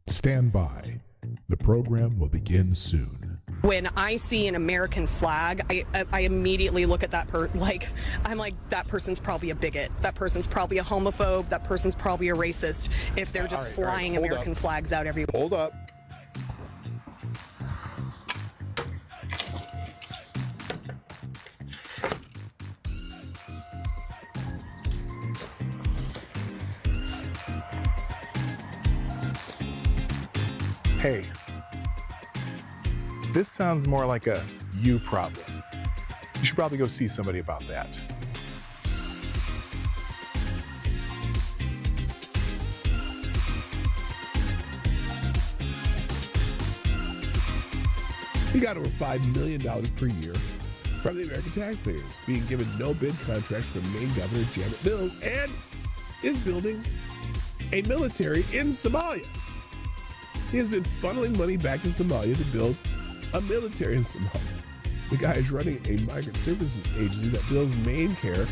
Stand by. The program will begin soon. When I see an American flag, I immediately look at that I'm like, that person's probably a bigot. That person's probably a homophobe. That person's probably a racist if they're just flying American flags out everywhere. Hold up. Hey, this sounds more like a you problem. You should probably go see somebody about that. He got over $5 million per year from the American taxpayers, being given no bid contracts from Maine Governor Janet Mills, and is building a military in Somalia. He has been funneling money back to Somalia to build a military in Somalia. The guy is running a migrant services agency that bills Maine Care,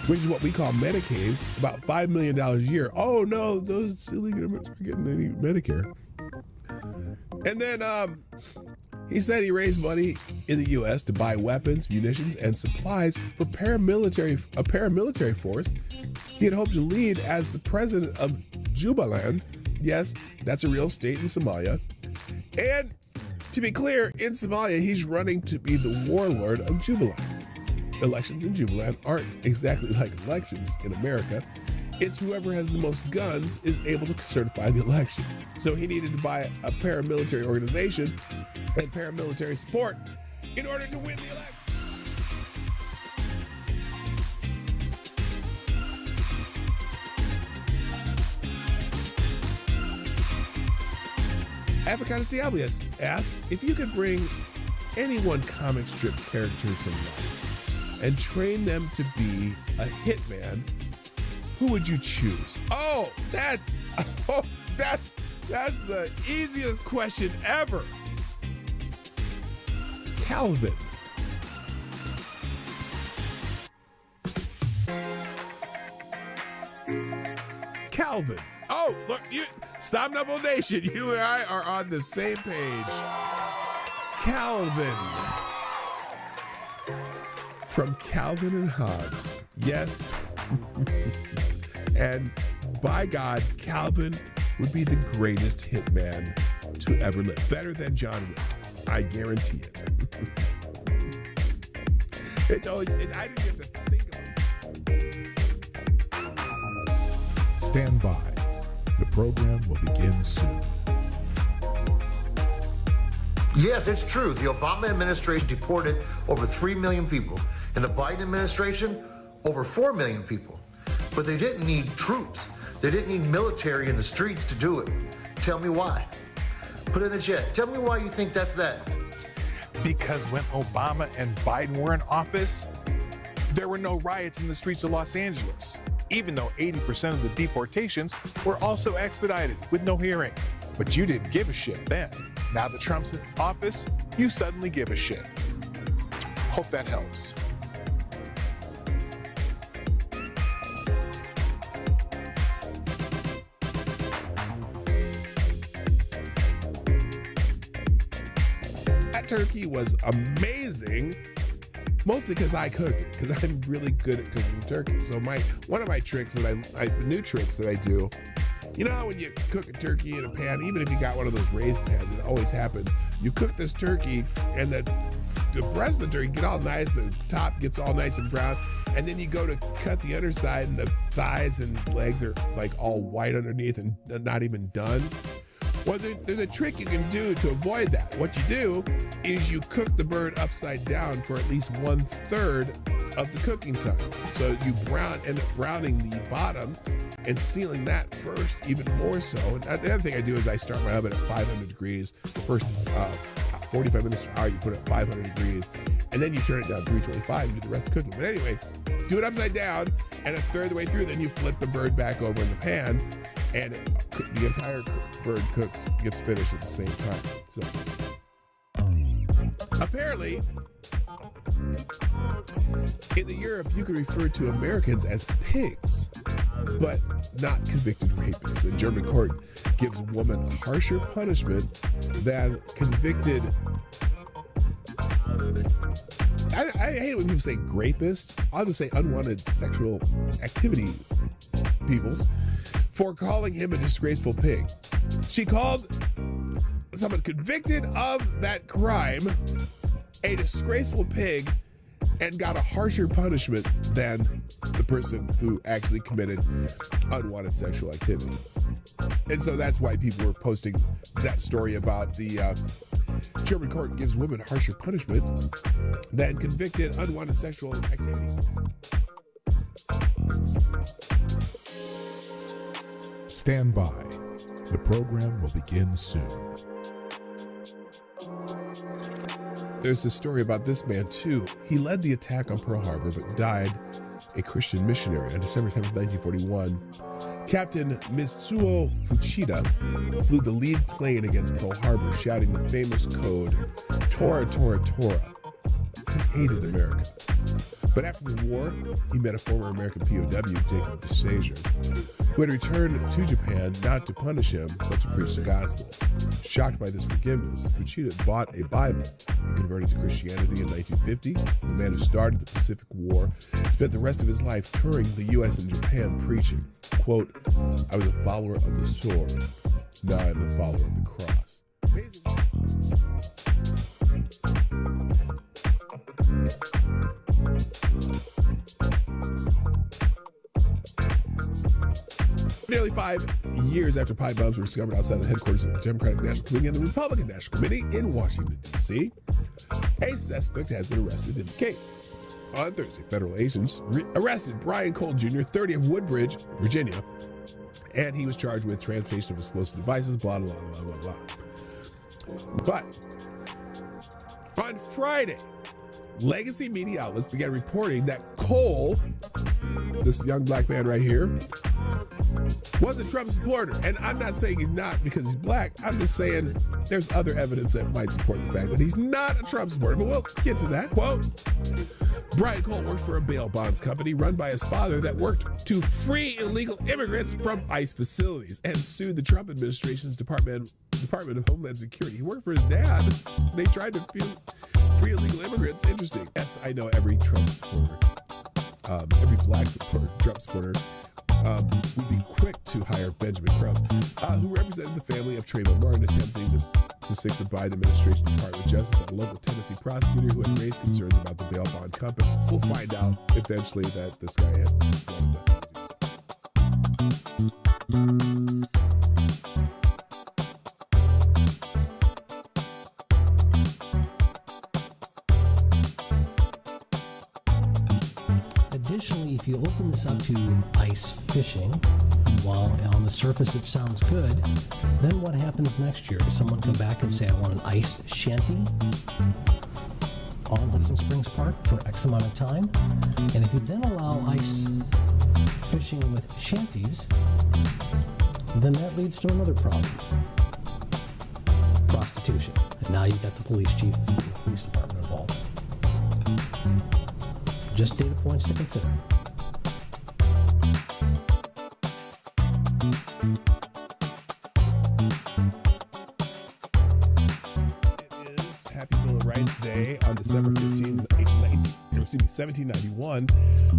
which is what we call Medicaid, about $5 million a year. Oh no, those illegal immigrants aren't getting any Medicare. And then he said he raised money in the U.S. to buy weapons, munitions, and supplies for a paramilitary force he had hoped to lead as the president of Jubaland. Yes, that's a real state in Somalia. And to be clear, in Somalia, he's running to be the warlord of Jubaland. Elections in Jubaland aren't exactly like elections in America. It's whoever has the most guns is able to certify the election. So he needed to buy a paramilitary organization and paramilitary support in order to win the election. Avocados Diablius asked if you could bring any one comic strip character to life and train them to be a hitman, who would you choose? Oh, that's the easiest question ever. Calvin. Calvin. Oh, look, Somnambule Nation, you and I are on the same page. Calvin. From Calvin and Hobbes. Yes. And by God, Calvin would be the greatest hitman to ever live. Better than John Wick. I guarantee it. I didn't have to think of it. Stand by. The program will begin soon. Yes, it's true. The Obama administration deported over 3 million people. In the Biden administration, over 4 million people. But they didn't need troops. They didn't need military in the streets to do it. Tell me why. Put it in the chat. Tell me why you think that's that. Because when Obama and Biden were in office, there were no riots in the streets of Los Angeles, even though 80% of the deportations were also expedited with no hearing. But you didn't give a shit then. Now that Trump's in office, you suddenly give a shit. Hope that helps. That turkey was amazing. Mostly because I cooked it, because I'm really good at cooking turkey. So one of my tricks new tricks that I do, you know how when you cook a turkey in a pan, even if you got one of those raised pans, it always happens. You cook this turkey and the breast of the turkey get all nice, the top gets all nice and brown, and then you go to cut the underside and the thighs and legs are like all white underneath and not even done. Well, there's a trick you can do to avoid that. What you do is you cook the bird upside down for at least 1/3 of the cooking time. So you end up browning the bottom and sealing that first, even more so. And the other thing I do is I start my oven at 500 degrees. The first 45 minutes to an hour, you put it at 500 degrees, and then you turn it down to 325 and do the rest of the cooking. But anyway, do it upside down, and 1/3 of the way through, then you flip the bird back over in the pan, and the entire bird gets finished at the same time. So apparently, in the Europe, you could refer to Americans as pigs. but not convicted rapists. A German court gives woman harsher punishment than convicted. I hate it when people say rapist. I'll just say unwanted sexual activity peoples for calling him a disgraceful pig. She called someone convicted of that crime a disgraceful pig and got a harsher punishment than the person who actually committed unwanted sexual activity. And so that's why people were posting that story about the German court gives women harsher punishment than convicted unwanted sexual activity. Stand by. The program will begin soon. There's a story about this man too. He led the attack on Pearl Harbor but died a Christian missionary on December 7, 1941. Captain Mitsuo Fuchida flew the lead plane against Pearl Harbor, shouting the famous code, Tora, Tora, Tora. He hated America. But after the war, he met a former American POW, Jacob DeSager, who had returned to Japan not to punish him, but to preach the gospel. Shocked by this forgiveness, Fuchida bought a Bible and converted to Christianity in 1950. The man who started the Pacific War spent the rest of his life touring the U.S. and Japan preaching, quote, I was a follower of the sword, now I'm a follower of the cross. Amazing. Nearly 5 years after pipe bombs were discovered outside the headquarters of the Democratic National Committee and the Republican National Committee in Washington, D.C., a suspect has been arrested in the case. On Thursday, federal agents arrested Brian Cole Jr., 30 of Woodbridge, Virginia, and he was charged with transportation of explosive devices, blah, blah, blah, blah, blah. But on Friday, legacy media outlets began reporting that Cole, this young black man right here, was a Trump supporter. And I'm not saying he's not because he's black. I'm just saying there's other evidence that might support the fact that he's not a Trump supporter. But we'll get to that. Quote, Brian Cole worked for a bail bonds company run by his father that worked to free illegal immigrants from ICE facilities and sued the Trump administration's Department of Homeland Security. He worked for his dad. They tried to free illegal immigrants. Interesting. Yes, I know every Trump supporter, every black supporter, Trump supporter, would be quick to hire Benjamin Crump, who represented the family of Trayvon Martin, attempting to sic the Biden administration Department of Justice on a local Tennessee prosecutor who had raised concerns about the bail bond companies. We'll find out eventually that this guy had wanted nothing to do. Additionally, if you open this up to ice fishing, while on the surface it sounds good, then what happens next year? Does someone come back and say, I want an ice shanty on Hudson Springs Park for X amount of time? And if you then allow ice fishing with shanties, then that leads to another problem. Prostitution. And now you've got the police chief and the police department involved. Just data points to consider. It is Happy Bill of Rights Day on December 1791.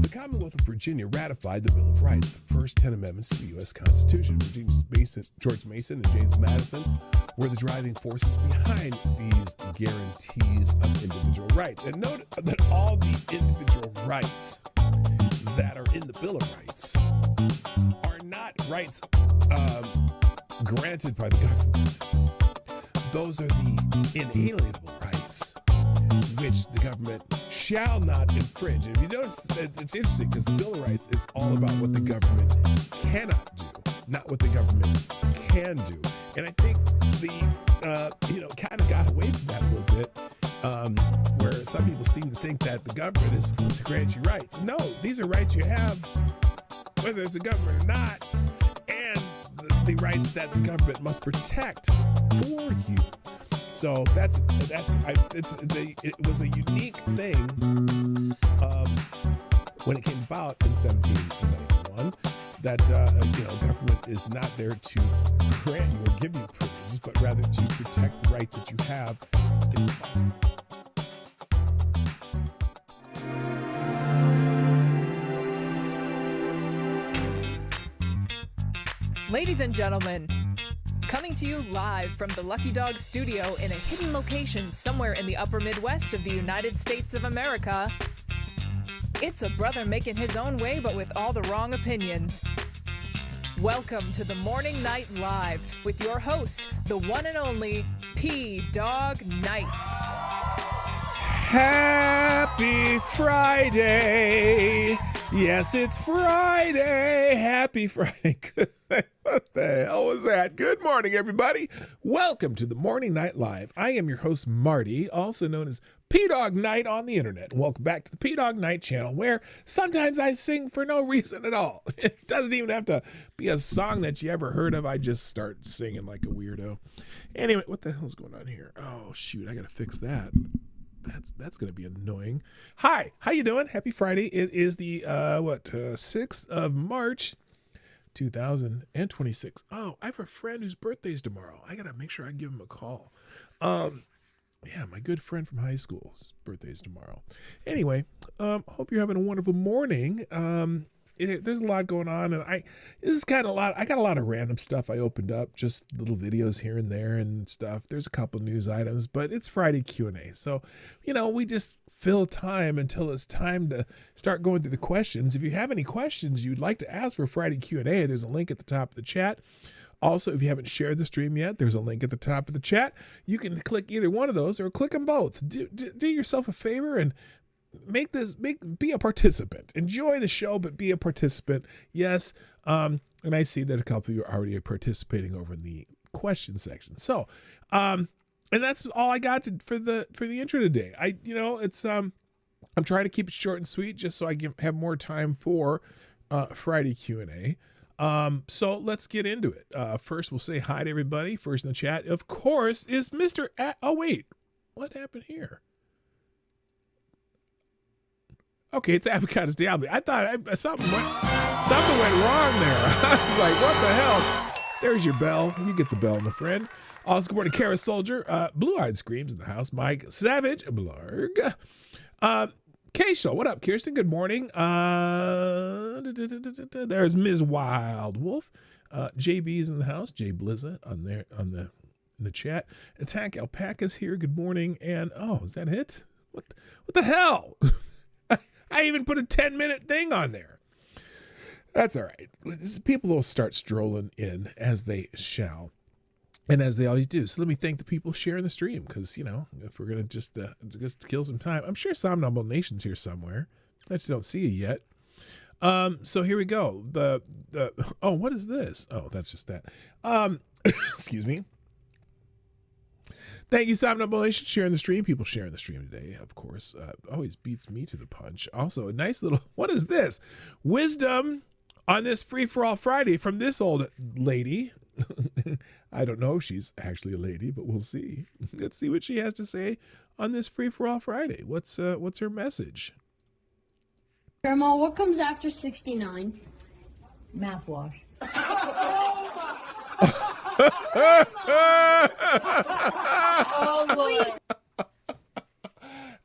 The Commonwealth of Virginia ratified the Bill of Rights, the first 10 amendments to the U.S. Constitution. Virginia's George Mason and James Madison were the driving forces behind these guarantees of individual rights. And note that all the individual rights that are in the Bill of Rights are not rights granted by the government. Those are the inalienable rights which the government shall not infringe. And if you notice, it's interesting because the Bill of Rights is all about what the government cannot do, not what the government can do. And I think the kind of got away from that a little bit, where some people seem to think that the government is going to grant you rights. No, these are rights you have, whether it's a government or not, and the rights that the government must protect for you. So it was a unique thing when it came about in 1791. one, that government is not there to grant you or give you privileges, but rather to protect the rights that you have. Ladies and gentlemen, coming to you live from the Lucky Dog studio in a hidden location somewhere in the upper Midwest of the United States of America, it's a brother making his own way but with all the wrong opinions. Welcome to the Morning Night Live with your host, the one and only PDawgKnight. Happy Friday! Yes, it's Friday. Happy Friday. What the hell was that? Good morning, everybody. Welcome to the Morning Night Live. I am your host, Marty, also known as PDawgKnight on the internet. Welcome back to the Dawg Knight Channel, where sometimes I sing for no reason at all. It doesn't even have to be a song that you ever heard of. I just start singing like a weirdo. Anyway, what the hell's going on here? Oh, shoot. I got to fix that. That's going to be annoying. Hi, how you doing? Happy Friday. It is the 6th of March, 2026. Oh, I have a friend whose birthday's tomorrow. I got to make sure I give him a call. Yeah, my good friend from high school's birthday's tomorrow. Anyway, hope you're having a wonderful morning. There's a lot going on, and I got a lot of random stuff I opened up, just little videos here and there and stuff. There's a couple news items, but it's Friday Q&A. So, we just fill time until it's time to start going through the questions. If you have any questions you'd like to ask for Friday Q&A, there's a link at the top of the chat. Also, if you haven't shared the stream yet, there's a link at the top of the chat. You can click either one of those or click them both. Do yourself a favor and be a participant. Enjoy the show, but be a participant. Yes. And I see that a couple of you are already participating over in the question section. So, and that's all I got for the intro today. I'm trying to keep it short and sweet just so I can have more time for Friday Q&A. So let's get into it. First, we'll say hi to everybody. First in the chat, of course, is Mr. Oh, wait, what happened here? Okay, it's Avocados Diablo. I thought something went wrong there. I was like, what the hell? There's your bell. You get the bell, my friend. Also, good morning, Kara Soldier. Blue-Eyed Screams in the house. Mike Savage. Blarg. K-Show. What up, Kirsten? Good morning. There's Ms. Wild Wolf. JB's in the house. Jay Blizza in the chat. Attack Alpaca's here. Good morning. And is that it? What the hell? I even put a 10-minute thing on there. That's all right. People will start strolling in as they shall, and as they always do. So let me thank the people sharing the stream, because, if we're going to just kill some time, I'm sure Somnambul Nation's here somewhere. I just don't see you yet. So here we go. What is this? Oh, that's just that. Excuse me. Thank you, Somnambul Nation, sharing the stream. People sharing the stream today, of course, always beats me to the punch. Also, a nice little, what is this? Wisdom on this Free-for-All Friday from this old lady. I don't know if she's actually a lady, but we'll see. Let's see what she has to say on this Free-for-All Friday. What's her message? Grandma, what comes after 69? Mouthwash.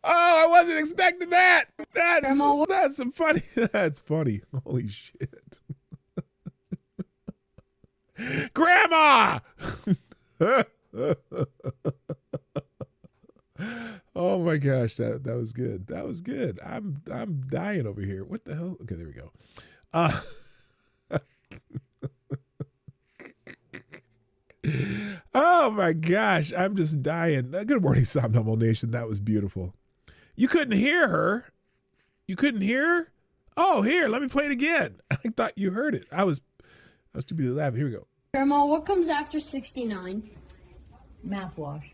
I wasn't expecting that. That's some funny. That's funny. Holy shit. Grandma. Oh my gosh, that was good. That was good. I'm dying over here. What the hell? Okay, there we go. Oh my gosh, I'm just dying. Good morning, Somnambul Nation. That was beautiful. You couldn't hear her? You couldn't hear her? Oh, here, let me play it again. I thought you heard it. I was too busy laughing. Here we go. Grandma, what comes after 69? Mouthwash.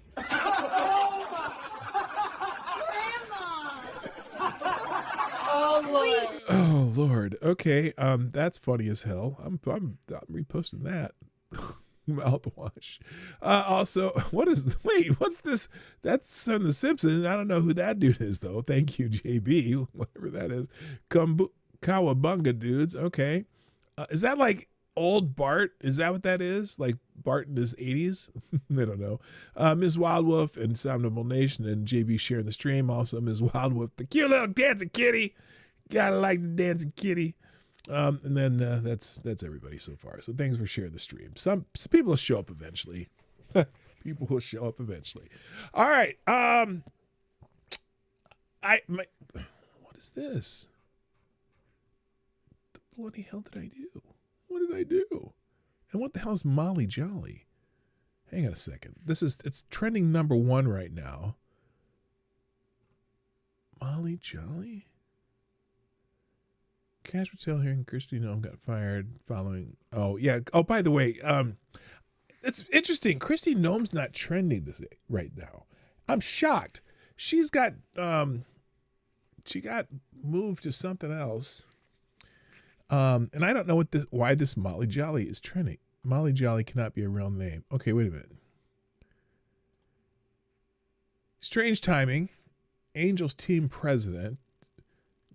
Oh Lord. Okay. That's funny as hell. I'm reposting that. Mouthwash. Also, what's this? That's on The Simpsons. I don't know who that dude is though. Thank you, JB. Whatever that is. Kawabunga dudes. Okay. Is that like old Bart? Is that what that is? Like Bart in his 80s? I don't know. Ms. Wildwolf and Somnable Nation and JB sharing the stream. Also, Ms. Wildwolf, the cute little dancing kitty. Gotta like the dancing kitty. And then that's everybody so far. So thanks for sharing the stream. Some people will show up eventually. People will show up eventually. All right. What is this? The bloody hell did I do? What did I do? And what the hell is Molly Jolly? Hang on a second. It's trending number 1 right now. Molly Jolly? Cash Patel hearing Christy Nome got fired following. Oh, yeah. Oh, by the way, it's interesting. Christy Nome's not trending this right now. I'm shocked. She got moved to something else. And I don't know why this Molly Jolly is trending. Molly Jolly cannot be a real name. Okay, wait a minute. Strange timing. Angels team president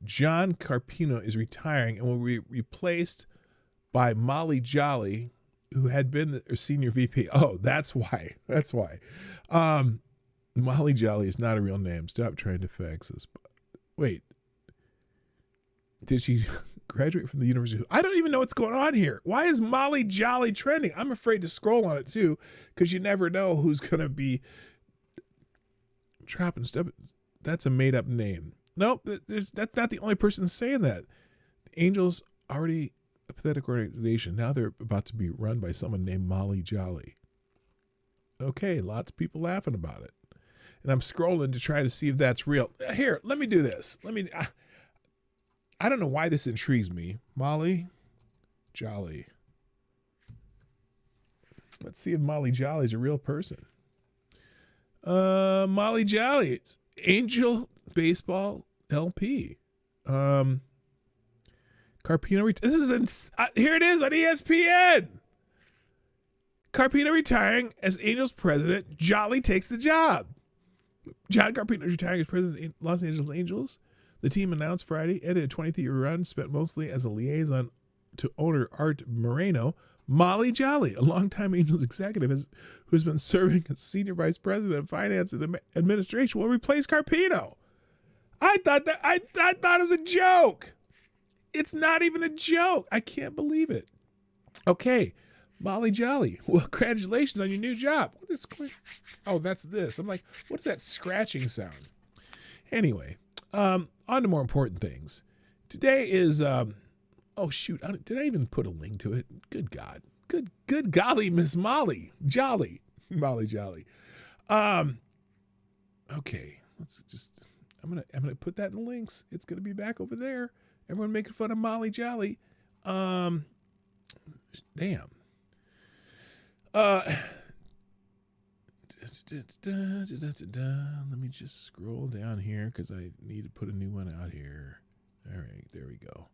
John Carpino is retiring and will be replaced by Molly Jolly, who had been the senior VP. Oh, that's why. That's why. Molly Jolly is not a real name. Stop trying to fax us. Wait. Did she graduate from the University? I don't even know what's going on here. Why is Molly Jolly trending? I'm afraid to scroll on it too, because you never know who's going to be dropping stuff. That's a made up name. Nope, that's not the only person saying that. The Angels already a pathetic organization. Now they're about to be run by someone named Molly Jolly. Okay, lots of people laughing about it. And I'm scrolling to try to see if that's real. Here, let me do this. I don't know why this intrigues me. Molly Jolly. Let's see if Molly Jolly is a real person. Molly Jolly. It's Angel Baseball LP. Carpino. This is here it is on ESPN. Carpino retiring as Angels president. Jolly takes the job. John Carpino is retiring as president of the Los Angeles Angels. The team announced Friday ended a 23-year run spent mostly as a liaison to owner Art Moreno. Molly Jolly, a longtime Angels executive who has been serving as senior vice president of finance and administration, will replace Carpino. I thought it was a joke. It's not even a joke. I can't believe it. Okay, Molly Jolly. Well, congratulations on your new job. What is? Oh, that's this. I'm like, what is that scratching sound? Anyway, on to more important things. Today is. Oh shoot! Did I even put a link to it? Good God! Good golly, Miss Molly Jolly, Molly Jolly. Okay, let's just. I'm gonna put that in the links. It's gonna be back over there. Everyone making fun of Molly Jolly. Damn. Let me just scroll down here because I need to put a new one out here. All right, there we go.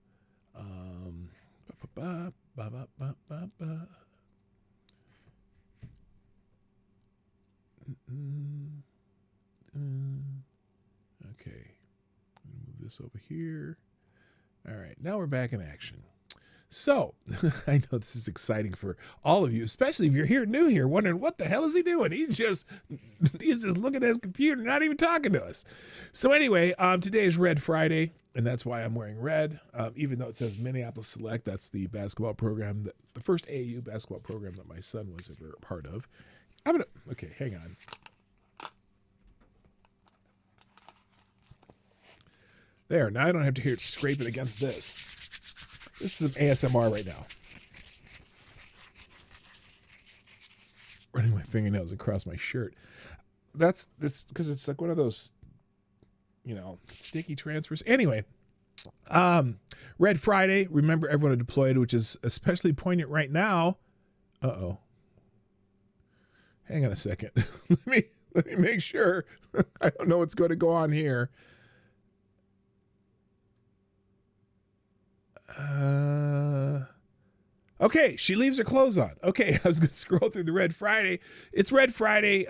Okay, I'm gonna move this over here. All right, now we're back in action. So, I know this is exciting for all of you, especially if you're new here, wondering what the hell is he doing? He's just looking at his computer, not even talking to us. So anyway, today is Red Friday, and that's why I'm wearing red. Even though it says Minneapolis Select, that's the basketball program, the first AAU basketball program that my son was ever a part of. Okay, hang on. There, now I don't have to hear it scraping against this. This is some ASMR right now. Running my fingernails across my shirt. That's this because it's like one of those, sticky transfers. Anyway, Red Friday. Remember everyone deployed, which is especially poignant right now. Uh-oh. Hang on a second. let me make sure. I don't know what's going to go on here. Okay, she leaves her clothes on. Okay, I was going to scroll through the Red Friday. It's Red Friday.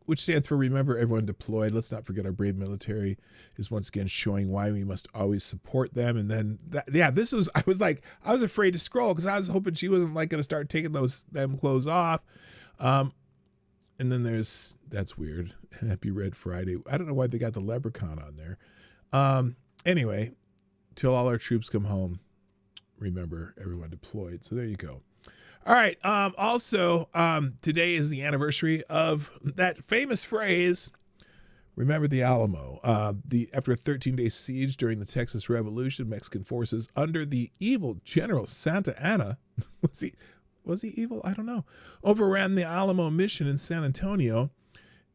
which stands for Remember Everyone Deployed. Let's not forget our brave military, is once again showing why we must always support them. And then, I was afraid to scroll because I was hoping she wasn't like going to start taking them clothes off. And then that's weird. Happy Red Friday. I don't know why they got the leprechaun on there. Anyway, till all our troops come home, remember everyone deployed. So there you go. All right. Also, today is the anniversary of that famous phrase, remember the Alamo. After a 13-day siege during the Texas Revolution, Mexican forces under the evil General Santa Anna, was he evil? I don't know, overran the Alamo mission in San Antonio.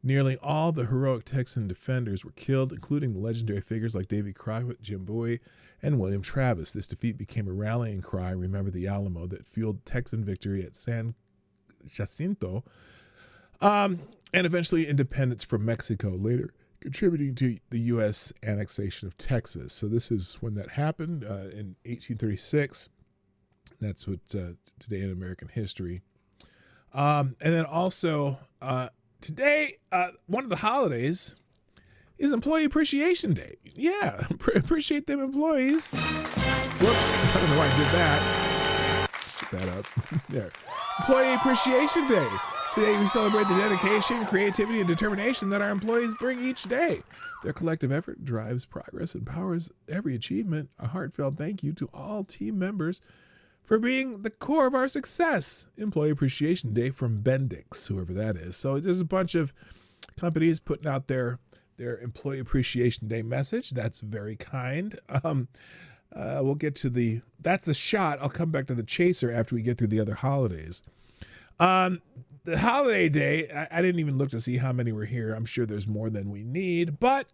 Nearly all the heroic Texan defenders were killed, including the legendary figures like Davy Crockett, Jim Bowie, and William Travis. This defeat became a rallying cry, remember the Alamo, that fueled Texan victory at San Jacinto, and eventually independence from Mexico, later contributing to the U.S. annexation of Texas. So this is when that happened in 1836. That's what today in American history. And then also today, one of the holidays is Employee Appreciation Day. Yeah, appreciate them employees. Whoops, I don't know why I did that. Set that up. There. Employee Appreciation Day. Today we celebrate the dedication, creativity, and determination that our employees bring each day. Their collective effort drives progress and powers every achievement. A heartfelt thank you to all team members for being the core of our success. Employee Appreciation Day from Bendix, whoever that is. So there's a bunch of companies putting out their Employee Appreciation Day message. That's very kind. We'll get to that's the shot. I'll come back to the chaser after we get through the other holidays. The holiday day, I didn't even look to see how many were here. I'm sure there's more than we need, but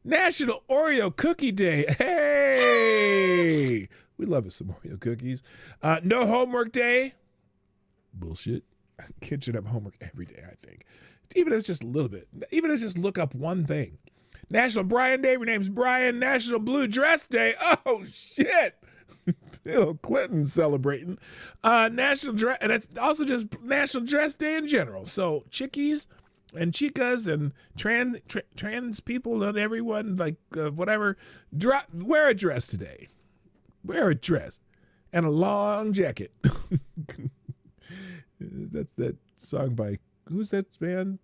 National Oreo Cookie Day. Hey, we love us some Oreo cookies. No homework day. Bullshit. Kids should have homework every day, I think. Even if it's just a little bit. Even if it's just look up one thing. National Brian Day. Your name's Brian. National Blue Dress Day. Oh, shit. Bill Clinton celebrating. National Dress, and it's also just National Dress Day in general. So chickies and chicas and trans people and everyone, like whatever, wear a dress today. Wear a dress and a long jacket. That's that song by, who's that band?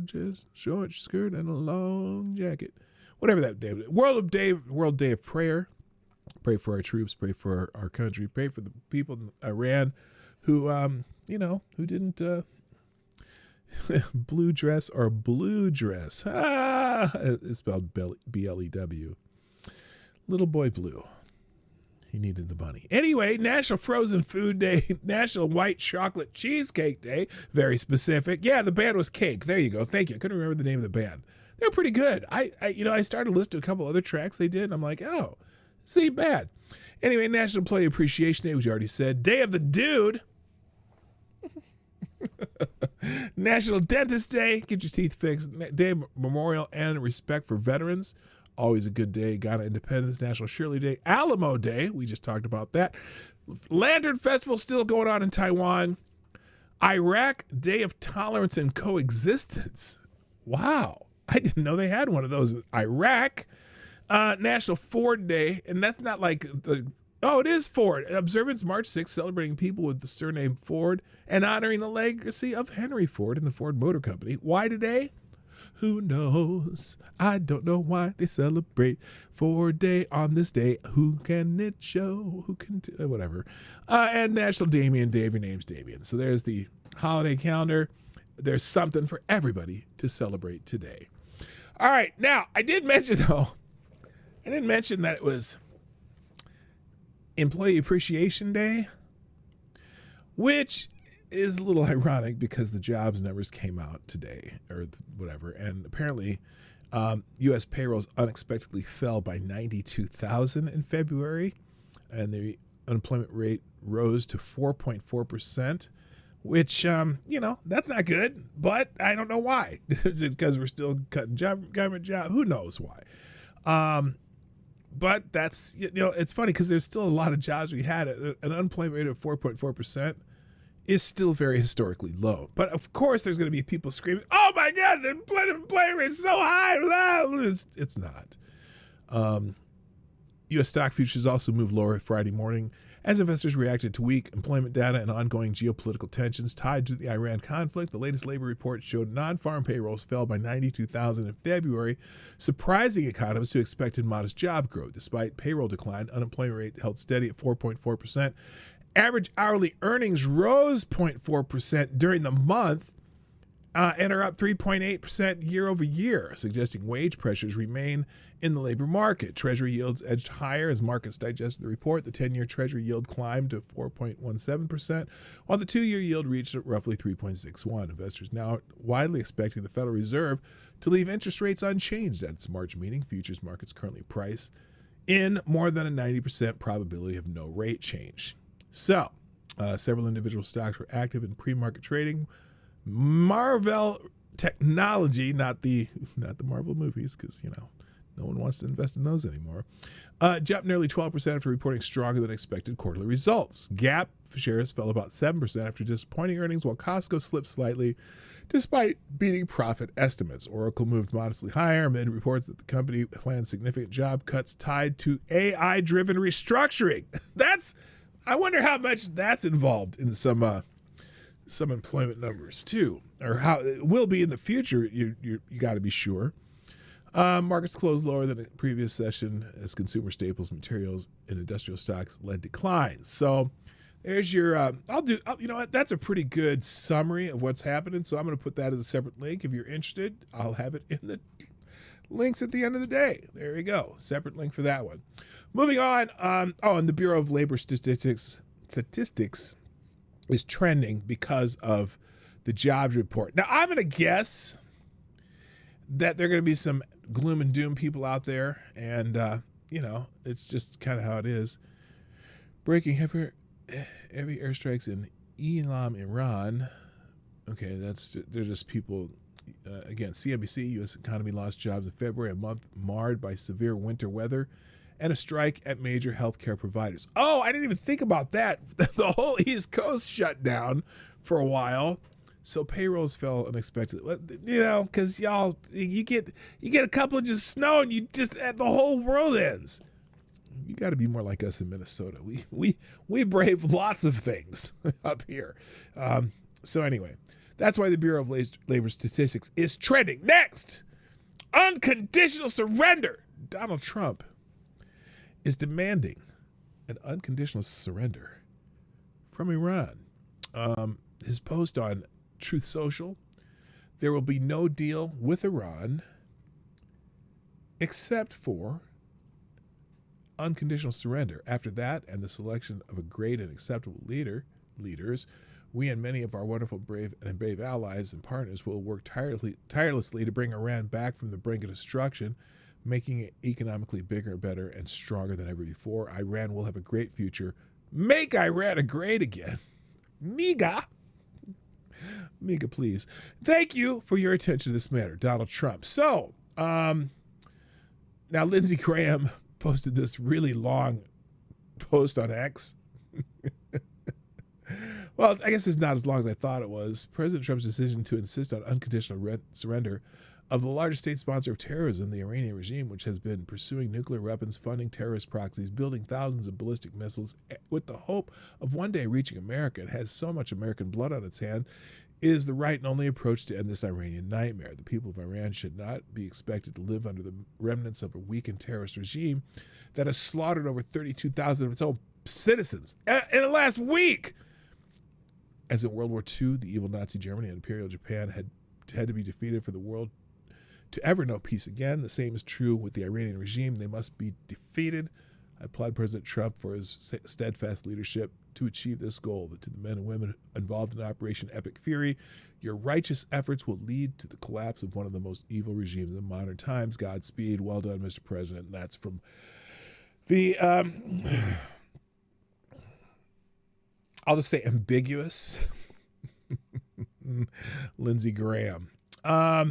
Just short skirt and a long jacket. Whatever that day. World Day of Prayer. Pray for our troops. Pray for our country. Pray for the people in Iran who, who didn't blue dress or blue dress. It's spelled B-L-E-W. Little boy blue. He needed the bunny. Anyway, National Frozen Food Day, National White Chocolate Cheesecake Day. Very specific. Yeah, the band was Cake. There you go. Thank you. I couldn't remember the name of the band. They're pretty good. I started to listen to a couple other tracks they did, and I'm like, oh, this ain't bad. Anyway, National Employee Appreciation Day, which you already said. Day of the Dude. National Dentist Day. Get your teeth fixed. Day of Memorial and Respect for Veterans. Always a good day. Ghana Independence. National Shirley Day. Alamo Day. We just talked about that. Lantern Festival still going on in Taiwan. Iraq Day of Tolerance and Coexistence. Wow. I didn't know they had one of those in Iraq. National Ford Day, and that's not like it is Ford. Observance March 6th, celebrating people with the surname Ford and honoring the legacy of Henry Ford and the Ford Motor Company. Why today? Who knows? I don't know why they celebrate Ford Day on this day. Who can it show? Who can whatever. And National Damien Day. Your name's Damien. So there's the holiday calendar. There's something for everybody to celebrate today. All right. Now, I didn't mention that it was Employee Appreciation Day, which is a little ironic because the jobs numbers came out today or whatever. And apparently U.S. payrolls unexpectedly fell by 92,000 in February. And the unemployment rate rose to 4.4%. Which, that's not good, but I don't know why. Is it because we're still cutting government jobs? Who knows why? But that's, it's funny because there's still a lot of jobs we had. An unemployment rate of 4.4% is still very historically low. But of course, there's going to be people screaming, "Oh my God, the employment rate is so high!" It's not. U.S. stock futures also moved lower Friday morning as investors reacted to weak employment data and ongoing geopolitical tensions tied to the Iran conflict. The latest labor report showed non-farm payrolls fell by 92,000 in February, surprising economists who expected modest job growth. Despite payroll decline, unemployment rate held steady at 4.4%. Average hourly earnings rose 0.4% during the month and are up 3.8% year over year, suggesting wage pressures remain in the labor market. Treasury yields edged higher as markets digested the report. The 10-year Treasury yield climbed to 4.17%, while the 2-year yield reached roughly 3.61. Investors now widely expecting the Federal Reserve to leave interest rates unchanged at its March meeting. Futures markets currently price in more than a 90% probability of no rate change. So, several individual stocks were active in pre-market trading. Marvel Technology, not the Marvel movies, because no one wants to invest in those anymore, jumped nearly 12% after reporting stronger than expected quarterly results. Gap shares fell about 7% after disappointing earnings, while Costco slipped slightly despite beating profit estimates. Oracle moved modestly higher amid reports that the company planned significant job cuts tied to AI-driven restructuring. I wonder how much that's involved in some employment numbers too, or how it will be in the future. You got to be sure. Markets closed lower than the previous session as consumer staples, materials, and industrial stocks led declines. So there's your. You know what? That's a pretty good summary of what's happening. So I'm going to put that as a separate link. If you're interested, I'll have it in the links at the end of the day. There you go. Separate link for that one. Moving on. And the Bureau of Labor Statistics is trending because of the jobs report. Now, I'm going to guess that there are going to be some gloom and doom people out there, and it's just kind of how it is. Breaking heavy airstrikes in Elam, Iran. Okay, they're just people. Again, CNBC, U.S. economy lost jobs in February, a month marred by severe winter weather and a strike at major healthcare providers. Oh, I didn't even think about that. The whole East Coast shut down for a while, so payrolls fell unexpectedly. Because you get a couple of just snow and the whole world ends. You got to be more like us in Minnesota. We brave lots of things up here. So anyway, that's why the Bureau of Labor Statistics is trending. Next, unconditional surrender. Donald Trump is demanding an unconditional surrender from Iran. His post on Truth Social: there will be no deal with Iran except for unconditional surrender. After that and the selection of a great and acceptable leaders, we and many of our wonderful brave allies and partners will work tirelessly to bring Iran back from the brink of destruction, making it economically bigger, better, and stronger than ever before. Iran will have a great future. Make Iran great again. Miga, please. Thank you for your attention to this matter, Donald Trump. So, now Lindsey Graham posted this really long post on X. Well, I guess it's not as long as I thought it was. President Trump's decision to insist on unconditional surrender of the largest state sponsor of terrorism, the Iranian regime, which has been pursuing nuclear weapons, funding terrorist proxies, building thousands of ballistic missiles with the hope of one day reaching America, and has so much American blood on its hand, is the right and only approach to end this Iranian nightmare. The people of Iran should not be expected to live under the remnants of a weakened terrorist regime that has slaughtered over 32,000 of its own citizens in the last week. As in World War II, the evil Nazi Germany and Imperial Japan had to be defeated for the world to ever know peace again. The same is true with the Iranian regime. They must be defeated. I applaud President Trump for his steadfast leadership to achieve this goal. To the men and women involved in Operation Epic Fury, your righteous efforts will lead to the collapse of one of the most evil regimes in modern times. Godspeed. Well done, Mr. President. And that's from the, I'll just say ambiguous, Lindsey Graham.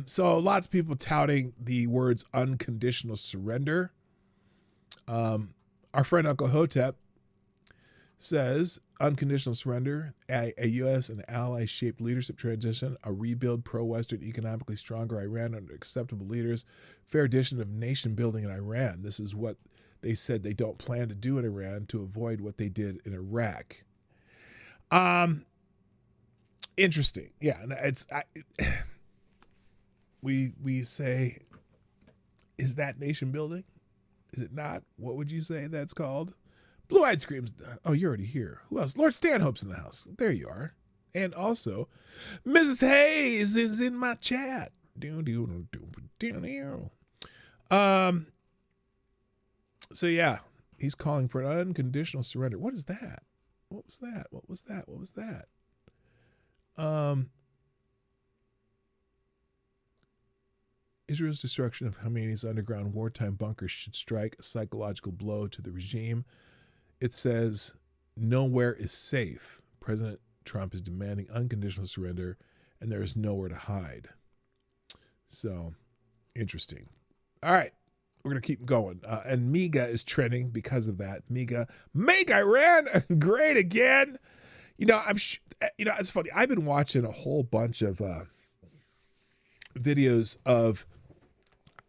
So lots of people touting the words unconditional surrender. Our friend Uncle Hotep says unconditional surrender, a U.S. and ally-shaped leadership transition, a rebuild, pro-Western, economically stronger Iran under acceptable leaders, fair addition of nation building in Iran. This is what they said they don't plan to do in Iran to avoid what they did in Iraq. Interesting. Yeah, we say, is that nation building? Is it not? What would you say that's called? Blue-eyed screams. Oh, you're already here. Who else? Lord Stanhope's in the house. There you are. And also, Mrs. Hayes is in my chat. So yeah, he's calling for an unconditional surrender. What is that? What was that? What was that? What was that? Israel's destruction of Khamenei's underground wartime bunkers should strike a psychological blow to the regime. It says, nowhere is safe. President Trump is demanding unconditional surrender, and there is nowhere to hide. So, interesting. All right, we're going to keep going. And MEGA is trending because of that. MEGA, make Iran great again. It's funny. I've been watching a whole bunch of videos of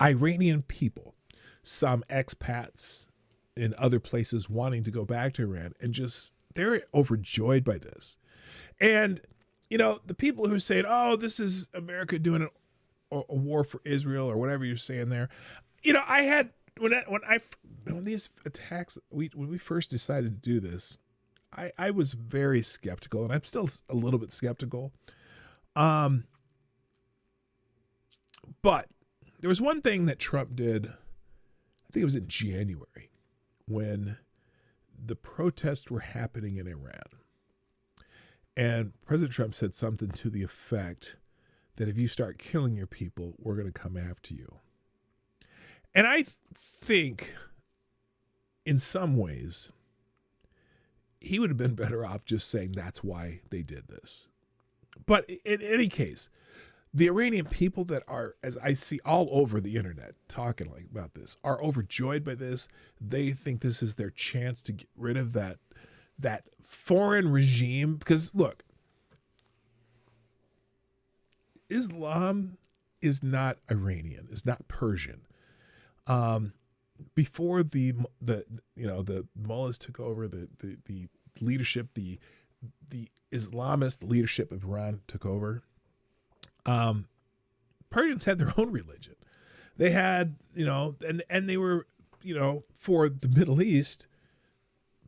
Iranian people, some expats in other places wanting to go back to Iran, and just they're overjoyed by this. And the people who are saying, "Oh, this is America doing a war for Israel," or whatever you're saying there. I had when these attacks when we first decided to do this, I was very skeptical, and I'm still a little bit skeptical. But there was one thing that Trump did, I think it was in January, when the protests were happening in Iran. And President Trump said something to the effect that if you start killing your people, we're going to come after you. And I think in some ways, he would have been better off just saying that's why they did this. But in any case, the Iranian people that are, as I see all over the internet talking about this, are overjoyed by this. They think this is their chance to get rid of that foreign regime. Because look, Islam is not Iranian, it's not Persian. Before the mullahs took over the leadership, the Islamist leadership of Iran took over. Persians had their own religion. They had, and they were, for the Middle East,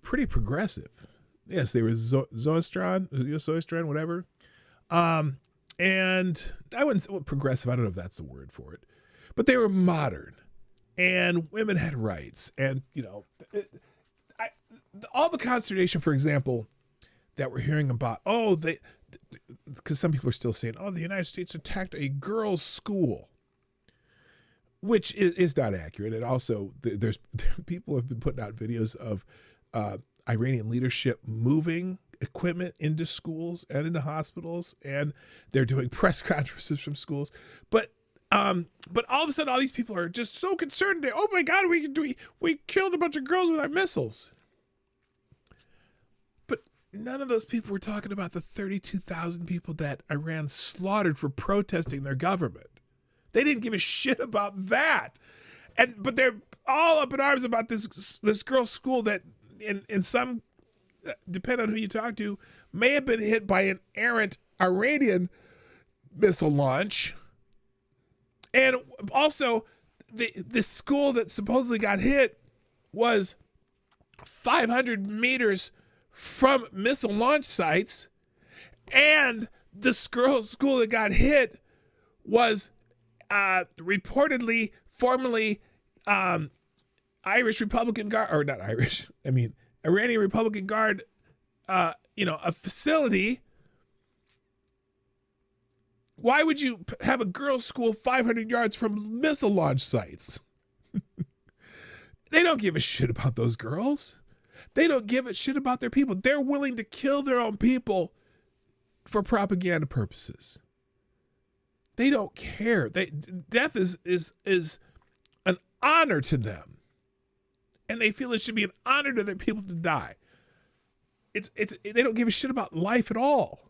pretty progressive. Yes, they were Zoroastrian, whatever. And I wouldn't say progressive. I don't know if that's the word for it, but they were modern, and women had rights. And all the consternation, for example, that we're hearing about, because some people are still saying, the United States attacked a girls' school, which is not accurate. And also, there's people have been putting out videos of Iranian leadership moving equipment into schools and into hospitals, and they're doing press conferences from schools. But all of a sudden, all these people are just so concerned. Oh my God, we killed a bunch of girls with our missiles. None of those people were talking about the 32,000 people that Iran slaughtered for protesting their government. They didn't give a shit about that. But they're all up in arms about this girls' school that in some, depending on who you talk to, may have been hit by an errant Iranian missile launch. And also, the school that supposedly got hit was 500 meters from missile launch sites, and the school that got hit was reportedly formerly Irish Republican Guard, or not Irish, Iranian Republican Guard, a facility. Why would you have a girls' school 500 yards from missile launch sites? They don't give a shit about those girls. They don't give a shit about their people. They're willing to kill their own people for propaganda purposes. They don't care. Death is an honor to them. And they feel it should be an honor to their people to die. they don't give a shit about life at all.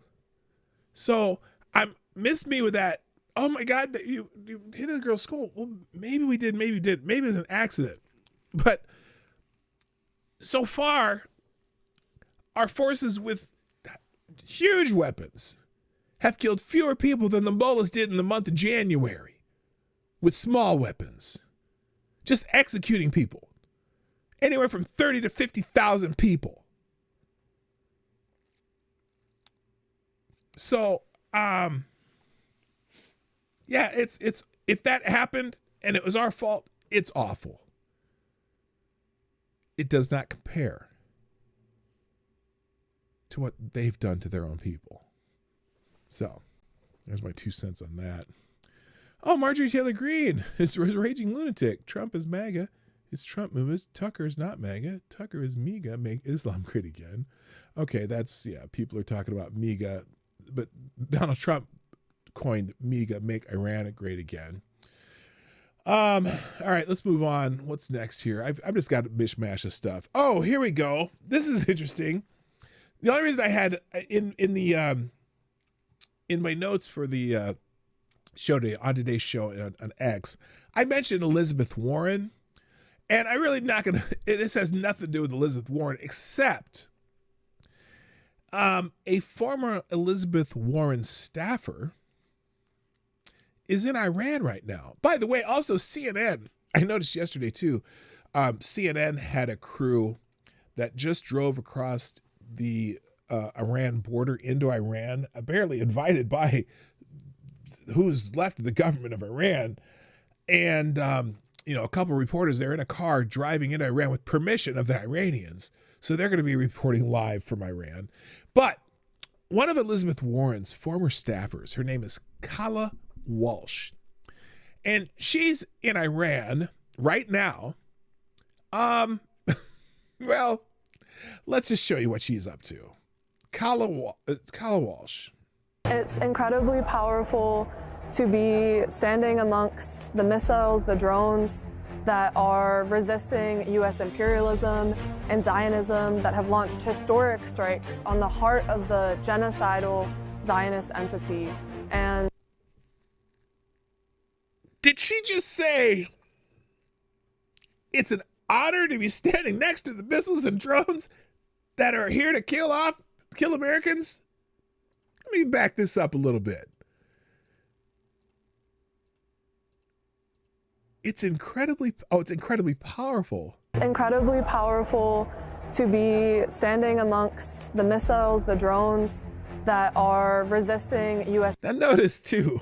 So miss me with that. Oh my God, you hit a girl's skull. Well, maybe we did, maybe we didn't. Maybe it was an accident. But so far, our forces with huge weapons have killed fewer people than the mullahs did in the month of January with small weapons. Just executing people. Anywhere from 30 to 50,000 people. So, yeah, it's if that happened and it was our fault, it's awful. It does not compare to what they've done to their own people. So, there's my 2 cents on that. Oh, Marjorie Taylor Greene is a raging lunatic. Trump is MAGA. It's Trump movement. Tucker is not MAGA. Tucker is MEGA. Make Islam great again. Okay, that's, yeah, people are talking about MEGA, but Donald Trump coined MEGA, make Iran great again. All right, let's move on. What's next here? I've just got a mishmash of stuff. Oh, here we go. This is interesting. The only reason I had in my notes for the show today, on today's show on X, I mentioned Elizabeth Warren, and I really not gonna. This has nothing to do with Elizabeth Warren, except a former Elizabeth Warren staffer is in Iran right now. By the way, also CNN, I noticed yesterday too, CNN had a crew that just drove across the Iran border into Iran, apparently invited by who's left of the government of Iran. And, a couple of reporters, they're in a car driving into Iran with permission of the Iranians. So they're going to be reporting live from Iran. But one of Elizabeth Warren's former staffers, her name is Kala Walsh. And she's in Iran right now. Well, let's just show you what she's up to. Kala Walsh. It's incredibly powerful to be standing amongst the missiles, the drones that are resisting U.S. imperialism and Zionism, that have launched historic strikes on the heart of the genocidal Zionist entity. And did she just say it's an honor to be standing next to the missiles and drones that are here to kill Americans? Let me back this up a little bit. It's incredibly powerful. It's incredibly powerful to be standing amongst the missiles, the drones that are resisting U.S. Now notice too,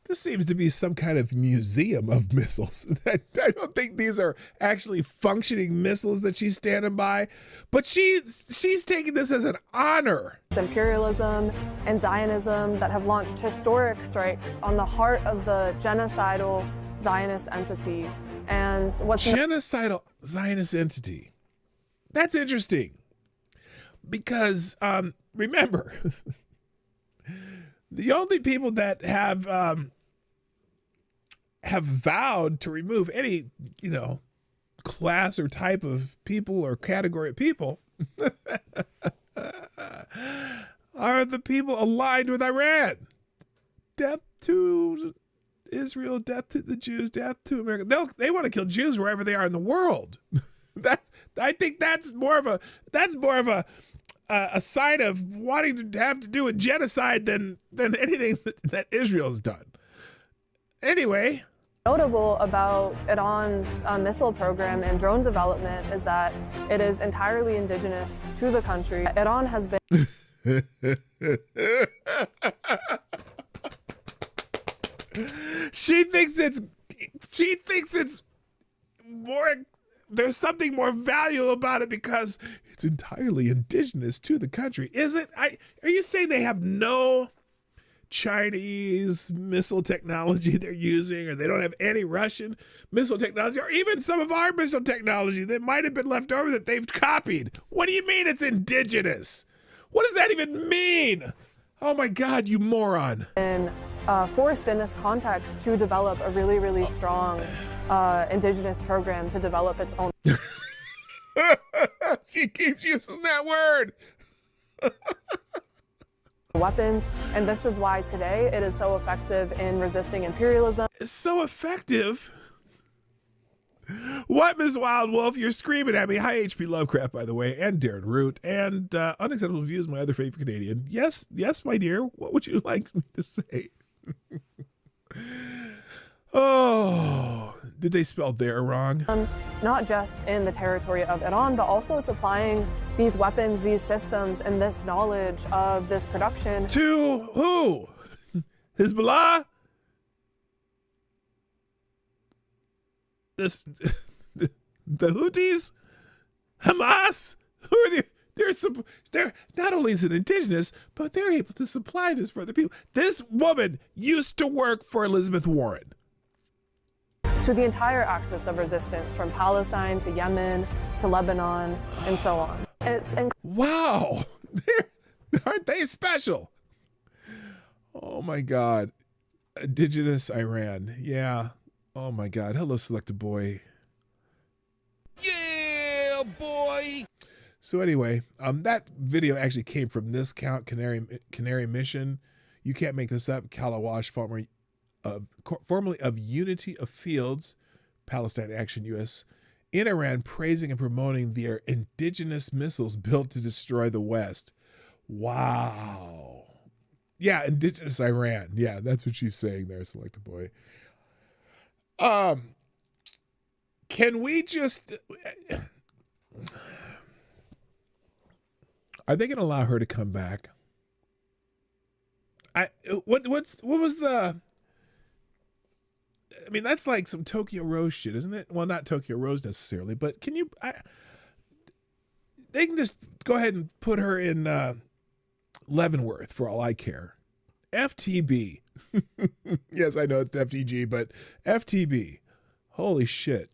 this seems to be some kind of museum of missiles. I don't think these are actually functioning missiles that she's standing by, but she's taking this as an honor. Imperialism and Zionism that have launched historic strikes on the heart of the genocidal Zionist entity. And what's genocidal Zionist entity? That's interesting, because remember, the only people that have vowed to remove any, class or type of people or category of people are the people aligned with Iran. Death to Israel, death to the Jews, death to America. They want to kill Jews wherever they are in the world. I think that's more of a sign of wanting to have to do with genocide than anything that Israel's done. Anyway. Notable about Iran's missile program and drone development is that it is entirely indigenous to the country. Iran has been... She thinks it's more, there's something more valuable about it because it's entirely indigenous to the country. Is it? Are you saying they have no Chinese missile technology they're using, or they don't have any Russian missile technology, or even some of our missile technology that might have been left over that they've copied? What do you mean it's indigenous? What does that even mean? Oh my God, you moron. And forced in this context to develop a really, really strong indigenous program to develop its own. She keeps using that word. Weapons, and this is why today it is so effective in resisting imperialism. It's so effective. What, Miss Wild Wolf? You're screaming at me. Hi, HP Lovecraft, by the way, and Darren Root, and Unacceptable Views, my other favorite Canadian. Yes, my dear. What would you like me to say? Oh, did they spell there wrong? Not just in the territory of Iran, but also supplying these weapons, these systems, and this knowledge of this production. To who? Hezbollah? The Houthis? Hamas? Who are they're not only is it indigenous, but they're able to supply this for other people. This woman used to work for Elizabeth Warren. To the entire axis of resistance, from Palestine to Yemen to Lebanon and so on. Wow, aren't they special? Oh my God, indigenous Iran, yeah. Oh my God, hello, Selected Boy. Yeah, boy. So anyway, that video actually came from this count, Canary Mission. You can't make this up. Kalawash, formerly of Unity of Fields, Palestine Action US, in Iran, praising and promoting their indigenous missiles built to destroy the West. Wow. Yeah, indigenous Iran. Yeah, that's what she's saying there, Selected Boy. Can we just... Are they going to allow her to come back? What was the... I mean, that's like some Tokyo Rose shit, isn't it? Well, not Tokyo Rose necessarily, but can you... they can just go ahead and put her in Leavenworth for all I care. FTB. Yes, I know it's FTG, but FTB. Holy shit.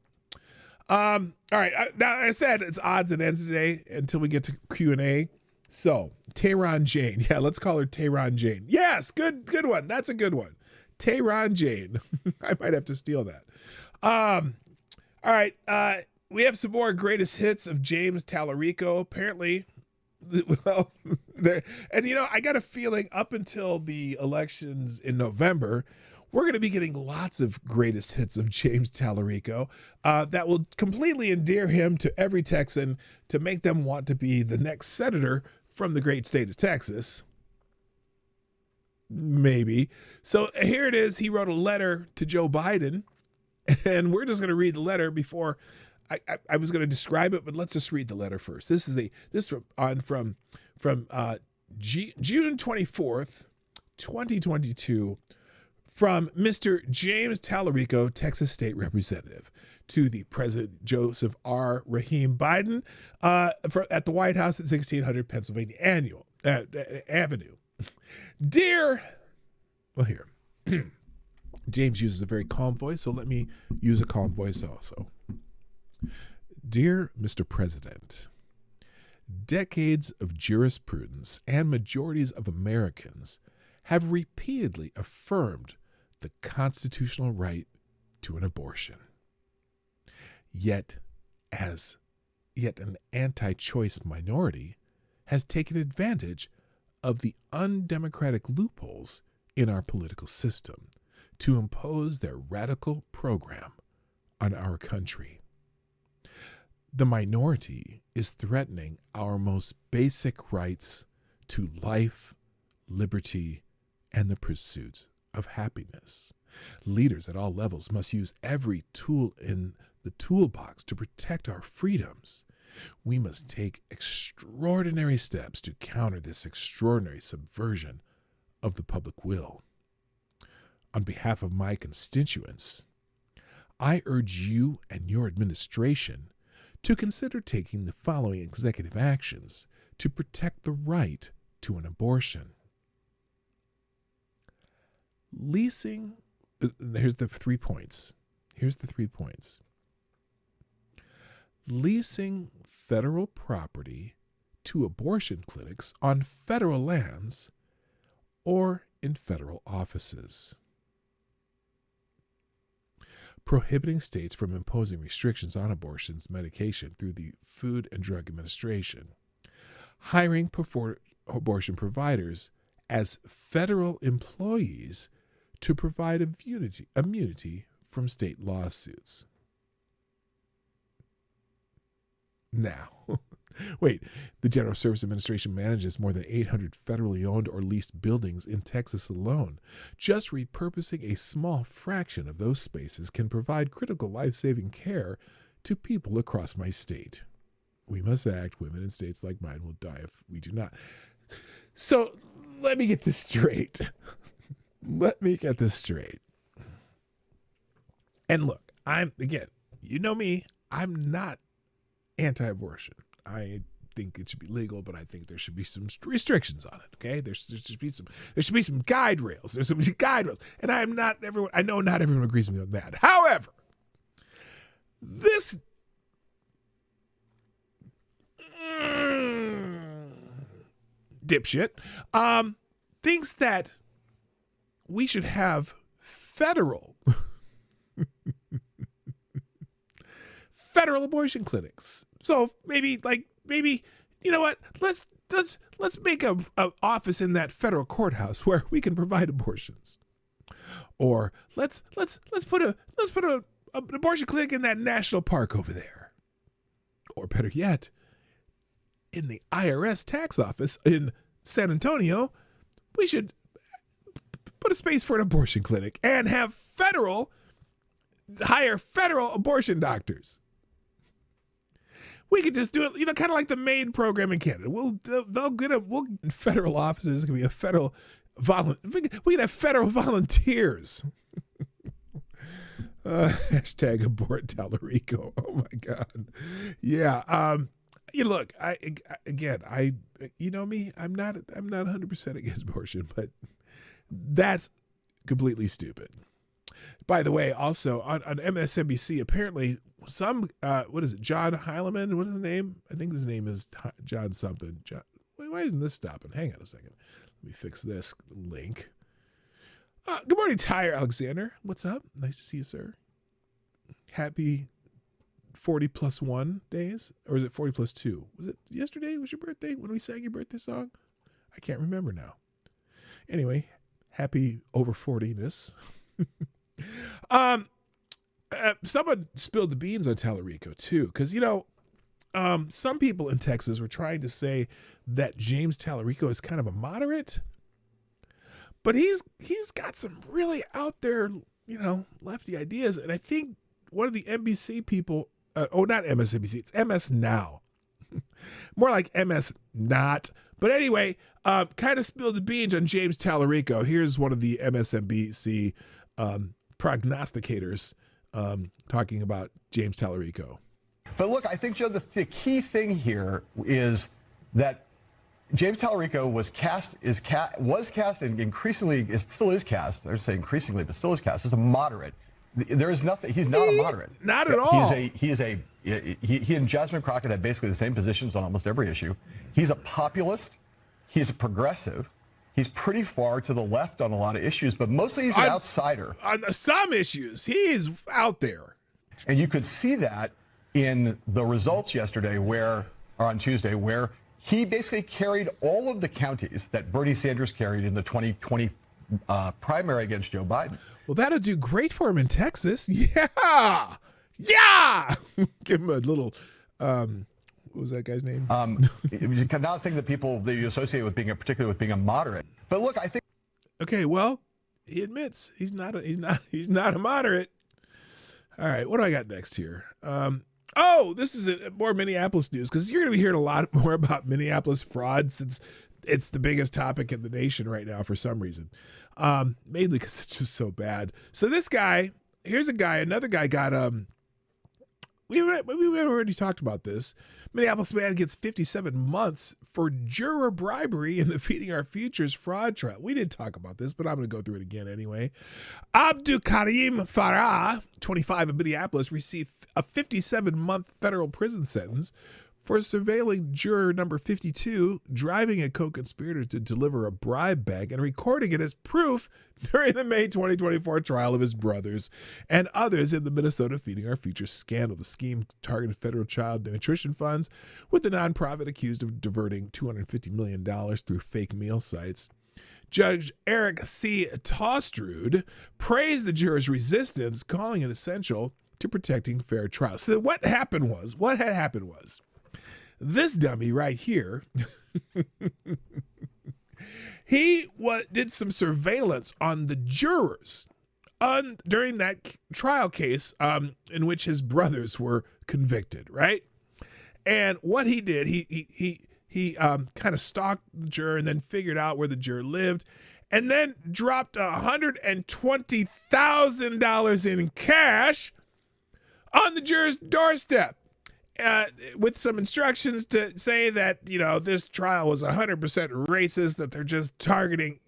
All right. Now, I said it's odds and ends today until we get to Q&A. So, Tehran Jane. Yeah, let's call her Tehran Jane. Yes, good one. That's a good one. Tehran Jane. I might have to steal that. All right. We have some more greatest hits of James Talarico. Apparently, well, there, and you know, I got a feeling up until the elections in November, we're going to be getting lots of greatest hits of James Talarico that will completely endear him to every Texan to make them want to be the next senator from the great state of Texas. Maybe. So here it is. He wrote a letter to Joe Biden, and we're just going to read the letter before I was going to describe it, but let's just read the letter first. This is from June 24th, 2022, from Mr. James Talarico, Texas State Representative, to the President Joseph R. Rahim Biden at the White House at 1600 Pennsylvania Avenue. Dear, well, here, James uses a very calm voice, so let me use a calm voice also. Dear Mr. President, decades of jurisprudence and majorities of Americans have repeatedly affirmed the constitutional right to an abortion. Yet an anti-choice minority has taken advantage of the undemocratic loopholes in our political system to impose their radical program on our country. The minority is threatening our most basic rights to life, liberty, and the pursuit of happiness. Leaders at all levels must use every tool in the toolbox to protect our freedoms. We must take extraordinary steps to counter this extraordinary subversion of the public will. On behalf of my constituents, I urge you and your administration to consider taking the following executive actions to protect the right to an abortion. Leasing, here's the 3 points. Leasing federal property to abortion clinics on federal lands or in federal offices. prohibiting states from imposing restrictions on abortions medication through the Food and Drug Administration, hiring abortion providers as federal employees to provide immunity from state lawsuits. Now, wait, the General Services Administration manages more than 800 federally owned or leased buildings in Texas alone. Just repurposing a small fraction of those spaces can provide critical life-saving care to people across my state. We must act. Women in states like mine will die if we do not. So let me get this straight. Let me get this straight. And look, again, you know me, I'm not anti-abortion. I think it should be legal, but I think there should be some restrictions on it. Okay, there should be some guide rails. There's some guide rails, and I know not everyone agrees with me on that. However, this dipshit thinks that we should have federal abortion clinics. So maybe you know what? Let's make a office in that federal courthouse where we can provide abortions. Or let's put an abortion clinic in that national park over there. Or better yet, in the IRS tax office in San Antonio, we should put a space for an abortion clinic and hire federal abortion doctors. We could just do it, kind of like the MAID program in Canada. We'll federal offices. It can be a federal we can have federal volunteers. Hashtag abort Talarico. Oh my God. Yeah. Look, you know me, I'm not 100% against abortion, but that's completely stupid. By the way, also on MSNBC, apparently some, John Heilemann, what is his name? I think his name is John something. Why isn't this stopping? Hang on a second. Let me fix this link. Good morning, Tyre Alexander. What's up? Nice to see you, sir. Happy 40+1 days, or is it 40+2? Was it yesterday? Was your birthday when we sang your birthday song? I can't remember now. Anyway, happy over 40-ness. Someone spilled the beans on Talarico too, because some people in Texas were trying to say that James Talarico is kind of a moderate, but he's got some really out there, lefty ideas, and I think one of the NBC people, not MSNBC, it's MS Now, more like MS Not. But anyway, kind of spilled the beans on James Talarico. Here's one of the MSNBC prognosticators talking about James Talarico. But look, I think, Joe, the key thing here is that James Talarico was cast, and increasingly still is cast. I would say increasingly, but still is cast as a moderate. There is nothing. He's not a moderate. Not at all. He and Jasmine Crockett have basically the same positions on almost every issue. He's a populist. He's a progressive. He's pretty far to the left on a lot of issues, but mostly he's an outsider. On some issues, he is out there. And you could see that in the results yesterday, on Tuesday, where he basically carried all of the counties that Bernie Sanders carried in the 2020 primary against Joe Biden. Well, that'll do great for him in Texas. Yeah. Yeah. Give him a little, what was that guy's name? Not a thing that you associate with particularly with being a moderate. But look, I think. Okay, well, he admits he's not a moderate. All right, what do I got next here? This is more Minneapolis news, because you're going to be hearing a lot more about Minneapolis fraud since it's the biggest topic in the nation right now for some reason. Mainly because it's just so bad. So another guy got, we already talked about this. Minneapolis man gets 57 months for juror bribery in the Feeding Our Futures fraud trial. We did talk about this, but I'm going to go through it again anyway. Abdul Karim Farah, 25 of Minneapolis, received a 57-month federal prison sentence for surveilling juror number 52, driving a co-conspirator to deliver a bribe bag and recording it as proof during the May 2024 trial of his brothers and others in the Minnesota Feeding Our Future scandal. The scheme targeted federal child nutrition funds, with the nonprofit accused of diverting $250 million through fake meal sites. Judge Eric C. Tostrud praised the jurors' resistance, calling it essential to protecting fair trial. So what had happened was, this dummy right here, he did some surveillance on the jurors during that trial case in which his brothers were convicted, right? And what he did, he kind of stalked the juror and then figured out where the juror lived, and then dropped $120,000 in cash on the juror's doorstep, with some instructions to say that, you know, this trial was 100% racist, that they're just targeting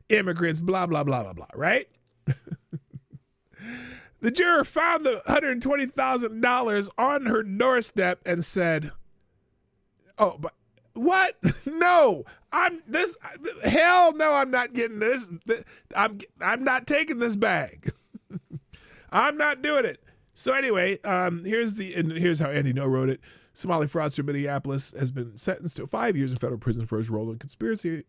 immigrants, blah, blah, blah, blah, blah, right? The juror found the $120,000 on her doorstep and said, "Oh, but what? No, hell no, I'm not getting this. I'm not taking this bag. I'm not doing it." So anyway, here's how Andy No wrote it. Somali fraudster in Minneapolis has been sentenced to 5 years in federal prison for his role in conspiracy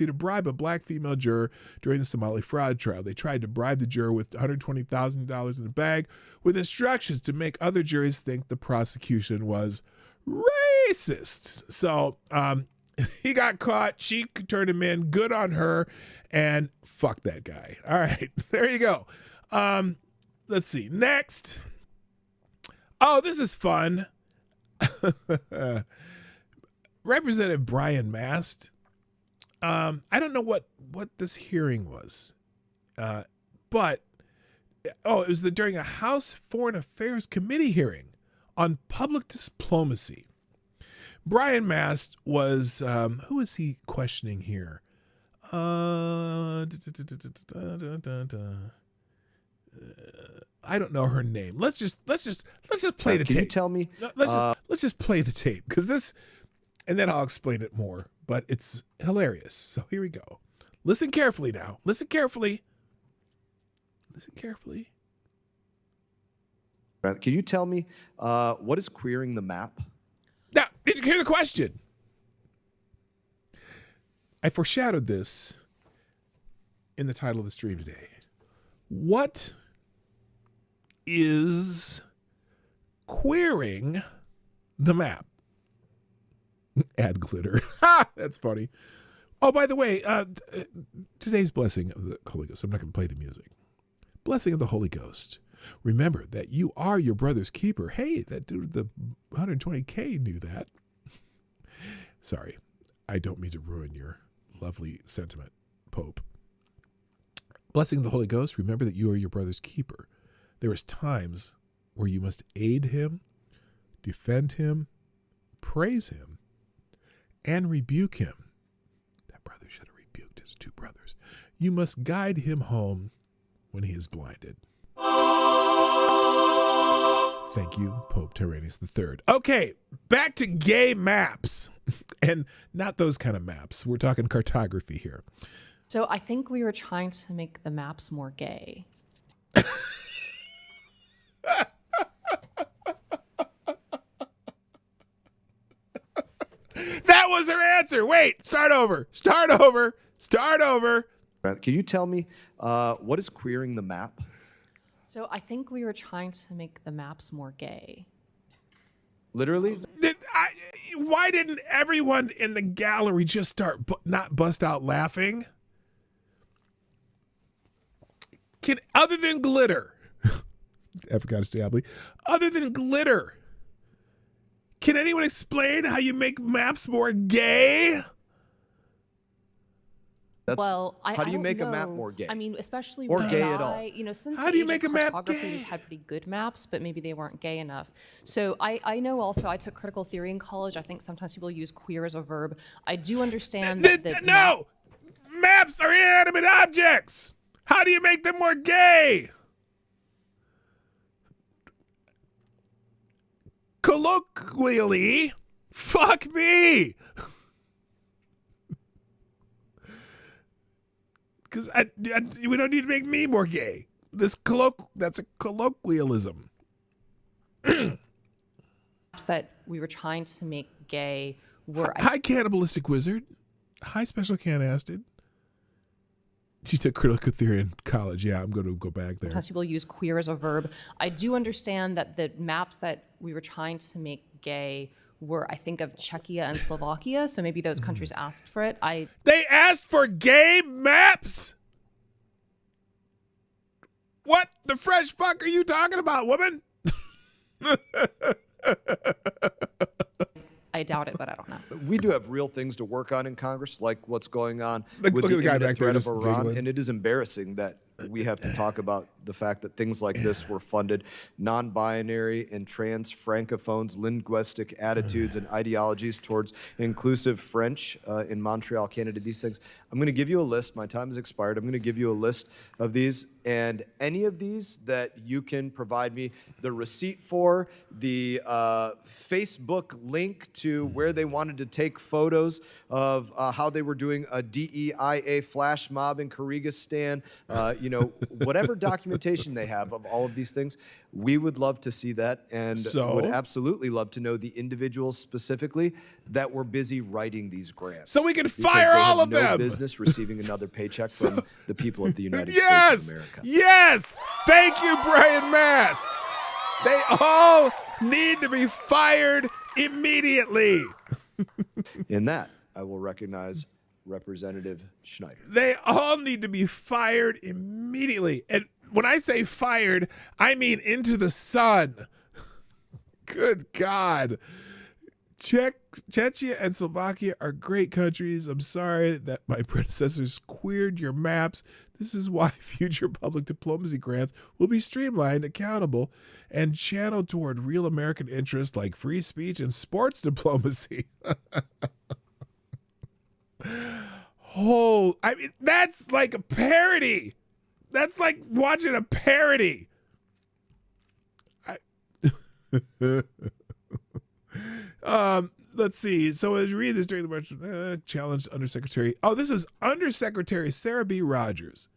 to bribe a black female juror during the Somali fraud trial. They tried to bribe the juror with $120,000 in a bag with instructions to make other juries think the prosecution was racist. So he got caught. She turned him in. Good on her. And fuck that guy. All right, there you go. Let's see. Next. Oh, this is fun. Representative Brian Mast. I don't know what this hearing was, but it was during a House Foreign Affairs Committee hearing on public diplomacy. Brian Mast was who was he questioning here? I don't know her name. Let's just play the tape. Can you tell me? Let's just play the tape, because this, and then I'll explain it more. But it's hilarious. So here we go. Listen carefully now. Listen carefully. Listen carefully. Can you tell me what is queering the map? Now, did you hear the question? I foreshadowed this in the title of the stream today. What is queering the map? Add glitter. Ha! That's funny. Oh, by the way, today's blessing of the Holy Ghost. I'm not going to play the music. Blessing of the Holy Ghost. Remember that you are your brother's keeper. Hey, that dude, the 120K knew that. Sorry, I don't mean to ruin your lovely sentiment, Pope. Blessing of the Holy Ghost. Remember that you are your brother's keeper. There is times where you must aid him, defend him, praise him, and rebuke him. That brother should have rebuked his two brothers. You must guide him home when he is blinded. Thank you, Pope Tyrannus III. Okay, back to gay maps. And not those kind of maps. We're talking cartography here. So I think we were trying to make the maps more gay. That was her answer. Wait, start over. Can you tell me what is queering the map? So I think we were trying to make the maps more gay. Literally? Why didn't everyone in the gallery just start not bust out laughing? Other than glitter, I forgot to stay happily. Other than glitter, can anyone explain how you make maps more gay? How do you make a map more gay? I mean, especially or when gay at all? You know, since how do you make a map gay? We've had pretty good maps, but maybe they weren't gay enough. So I know also I took critical theory in college. I think sometimes people use queer as a verb. I do understand that. No, maps are inanimate objects. How do you make them more gay? colloquially, fuck me. Because we don't need to make me more gay. That's a colloquialism. That we were trying to make gay were... Hi, Cannibalistic Wizard. Hi, Special Can Asted. She took critical theory in college. Yeah, I'm going to go back there. Sometimes people use queer as a verb. I do understand that the maps that we were trying to make gay were, I think, of Czechia and Slovakia. So maybe those countries asked for it. They asked for gay maps? What the fresh fuck are you talking about, woman? I doubt it, but I don't know. We do have real things to work on in Congress, like what's going on Look with at the the guy back there threat of just Iran, giggling. and it is embarrassing that we have to talk about the fact that things like this were funded. Non-binary and trans francophones, linguistic attitudes and ideologies towards inclusive French in Montreal, Canada, these things. I'm going to give you a list. My time has expired. I'm going to give you a list of these, and any of these that you can provide me the receipt for, the Facebook link to where they wanted to take photos of how they were doing a DEIA flash mob in Kyrgyzstan, you know, whatever documentation they have of all of these things, we would love to see that, and would absolutely love to know the individuals specifically that were busy writing these grants. So we can because fire they all have of no them. business receiving another paycheck from the people of the United States of America. Yes! Thank you, Brian Mast. They all need to be fired immediately. In that, I will recognize Representative Schneider. They all need to be fired immediately. And when I say fired, I mean into the sun. Good God. Czechia and Slovakia are great countries. I'm sorry that my predecessors queered your maps. This is why future public diplomacy grants will be streamlined, accountable, and channeled toward real American interests like free speech and sports diplomacy. Oh, I mean, that's like a parody. That's like watching a parody. Let's see. So as you read this during the march, challenged Undersecretary. Oh, this is Undersecretary Sarah B. Rogers,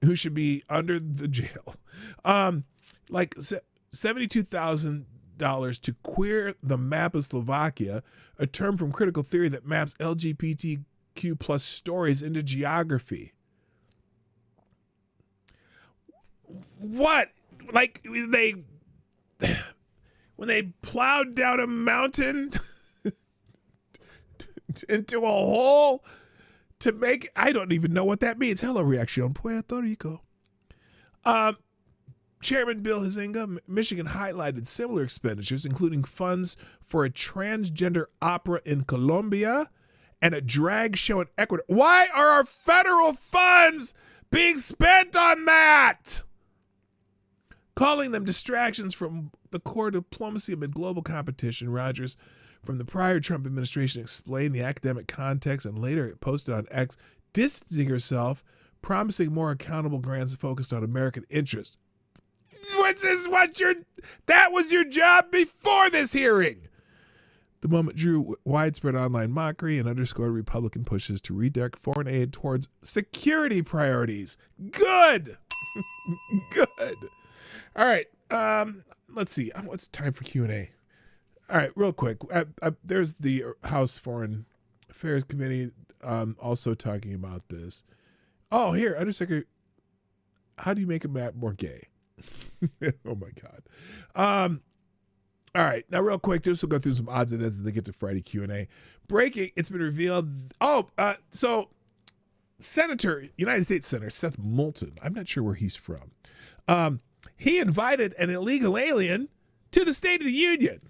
who should be under the jail. Like $72,000 to queer the map of Slovakia, a term from critical theory that maps LGBTQ plus stories into geography. What? Like when they plowed down a mountain into a hole to make, I don't even know what that means. Hello, Reaction Puerto Rico. Chairman Bill Huizenga, Michigan highlighted similar expenditures, including funds for a transgender opera in Colombia and a drag show in Ecuador. Why are our federal funds being spent on that? Calling them distractions from the core diplomacy amid global competition, Rogers from the prior Trump administration explained the academic context and later posted on X, distancing herself, promising more accountable grants focused on American interests. That was your job before this hearing. The moment drew widespread online mockery and underscored Republican pushes to redirect foreign aid towards security priorities. Good. Good. All right. Let's see. What's time for Q&A? All right, real quick. There's the House Foreign Affairs Committee also talking about this. Oh, here, Undersecretary. How do you make a map more gay? Oh, my God. All right. Now, real quick, just to go through some odds and ends and then get to Friday Q&A. Breaking, it's been revealed. So United States Senator Seth Moulton, I'm not sure where he's from. He invited an illegal alien to the State of the Union.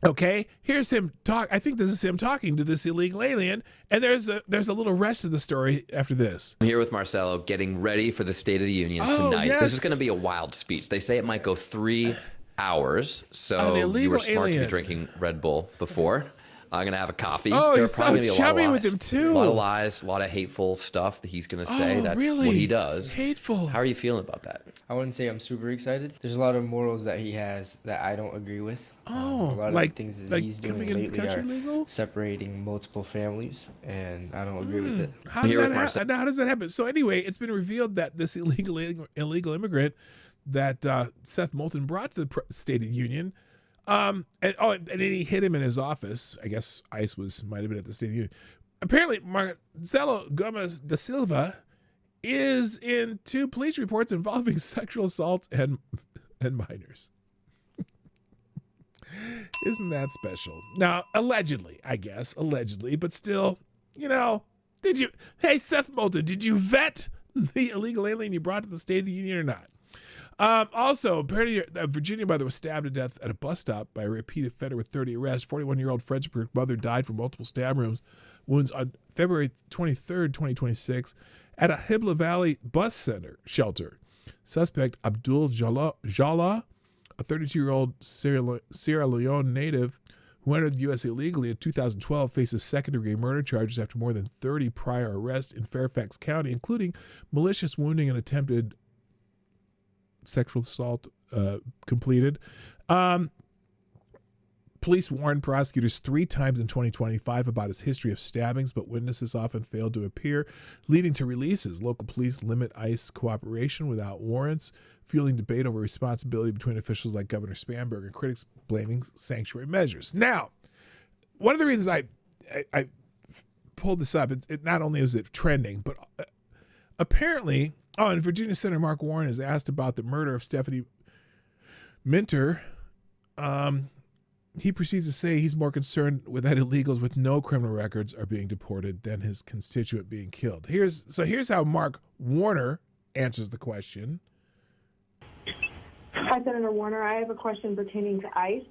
Okay, here's him talk. I think this is him talking to this illegal alien, and there's a little rest of the story after this. I'm here with Marcelo, getting ready for the State of the Union tonight. Yes. This is going to be a wild speech. They say it might go 3 hours, so you were smart to be drinking Red Bull before. I'm gonna have a coffee. Oh, There he's are probably so gonna be a lot of chummy with lies. him, too. A lot of lies, a lot of hateful stuff that he's gonna say. Oh, That's really? what he does. Hateful. How are you feeling about that? I wouldn't say I'm super excited. There's a lot of morals that he has that I don't agree with. Oh, a lot like- of things that like he's doing coming into the lately country are legal? separating multiple families, and I don't agree with it. How does that happen? So anyway, it's been revealed that this illegal immigrant that Seth Moulton brought to the State of the Union, and then he hit him in his office. I guess ICE might have been at the State of the Union. Apparently, Marcelo Gomes da Silva is in 2 police reports involving sexual assault and minors. Isn't that special? Now, allegedly, I guess, but still, hey, Seth Moulton, did you vet the illegal alien you brought to the State of the Union or not? Also, apparently, Virginia mother was stabbed to death at a bus stop by a repeat offender with 30 arrests. 41-year-old Fredericksburg mother died from multiple stab wounds on February 23rd, 2026, at a Hibla Valley bus shelter. Suspect Abdul Jala, a 32-year-old Sierra Leone native who entered the U.S. illegally in 2012, faces second-degree murder charges after more than 30 prior arrests in Fairfax County, including malicious wounding and attempted sexual assault completed. Police warned prosecutors 3 times in 2025 about his history of stabbings, but witnesses often failed to appear, leading to releases. Local police limit ICE cooperation without warrants, fueling debate over responsibility between officials like Governor Spanberg and critics blaming sanctuary measures. Now, one of the reasons I pulled this up, it not only is it trending, but apparently, and Virginia Senator Mark Warren is asked about the murder of Stephanie Minter. He proceeds to say he's more concerned with that illegals with no criminal records are being deported than his constituent being killed. Here's how Mark Warner answers the question. Hi, Senator Warner. I have a question pertaining to ICE.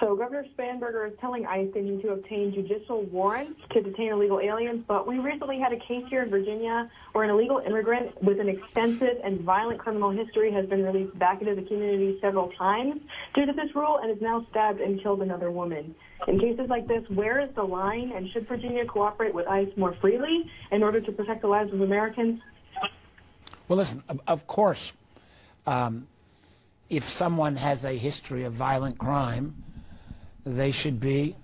So Governor Spanberger is telling ICE they need to obtain judicial warrants to detain illegal aliens, but we recently had a case here in Virginia where an illegal immigrant with an extensive and violent criminal history has been released back into the community several times due to this rule and has now stabbed and killed another woman. In cases like this, where is the line, and should Virginia cooperate with ICE more freely in order to protect the lives of Americans? Well, listen, of course, if someone has a history of violent crime, they should be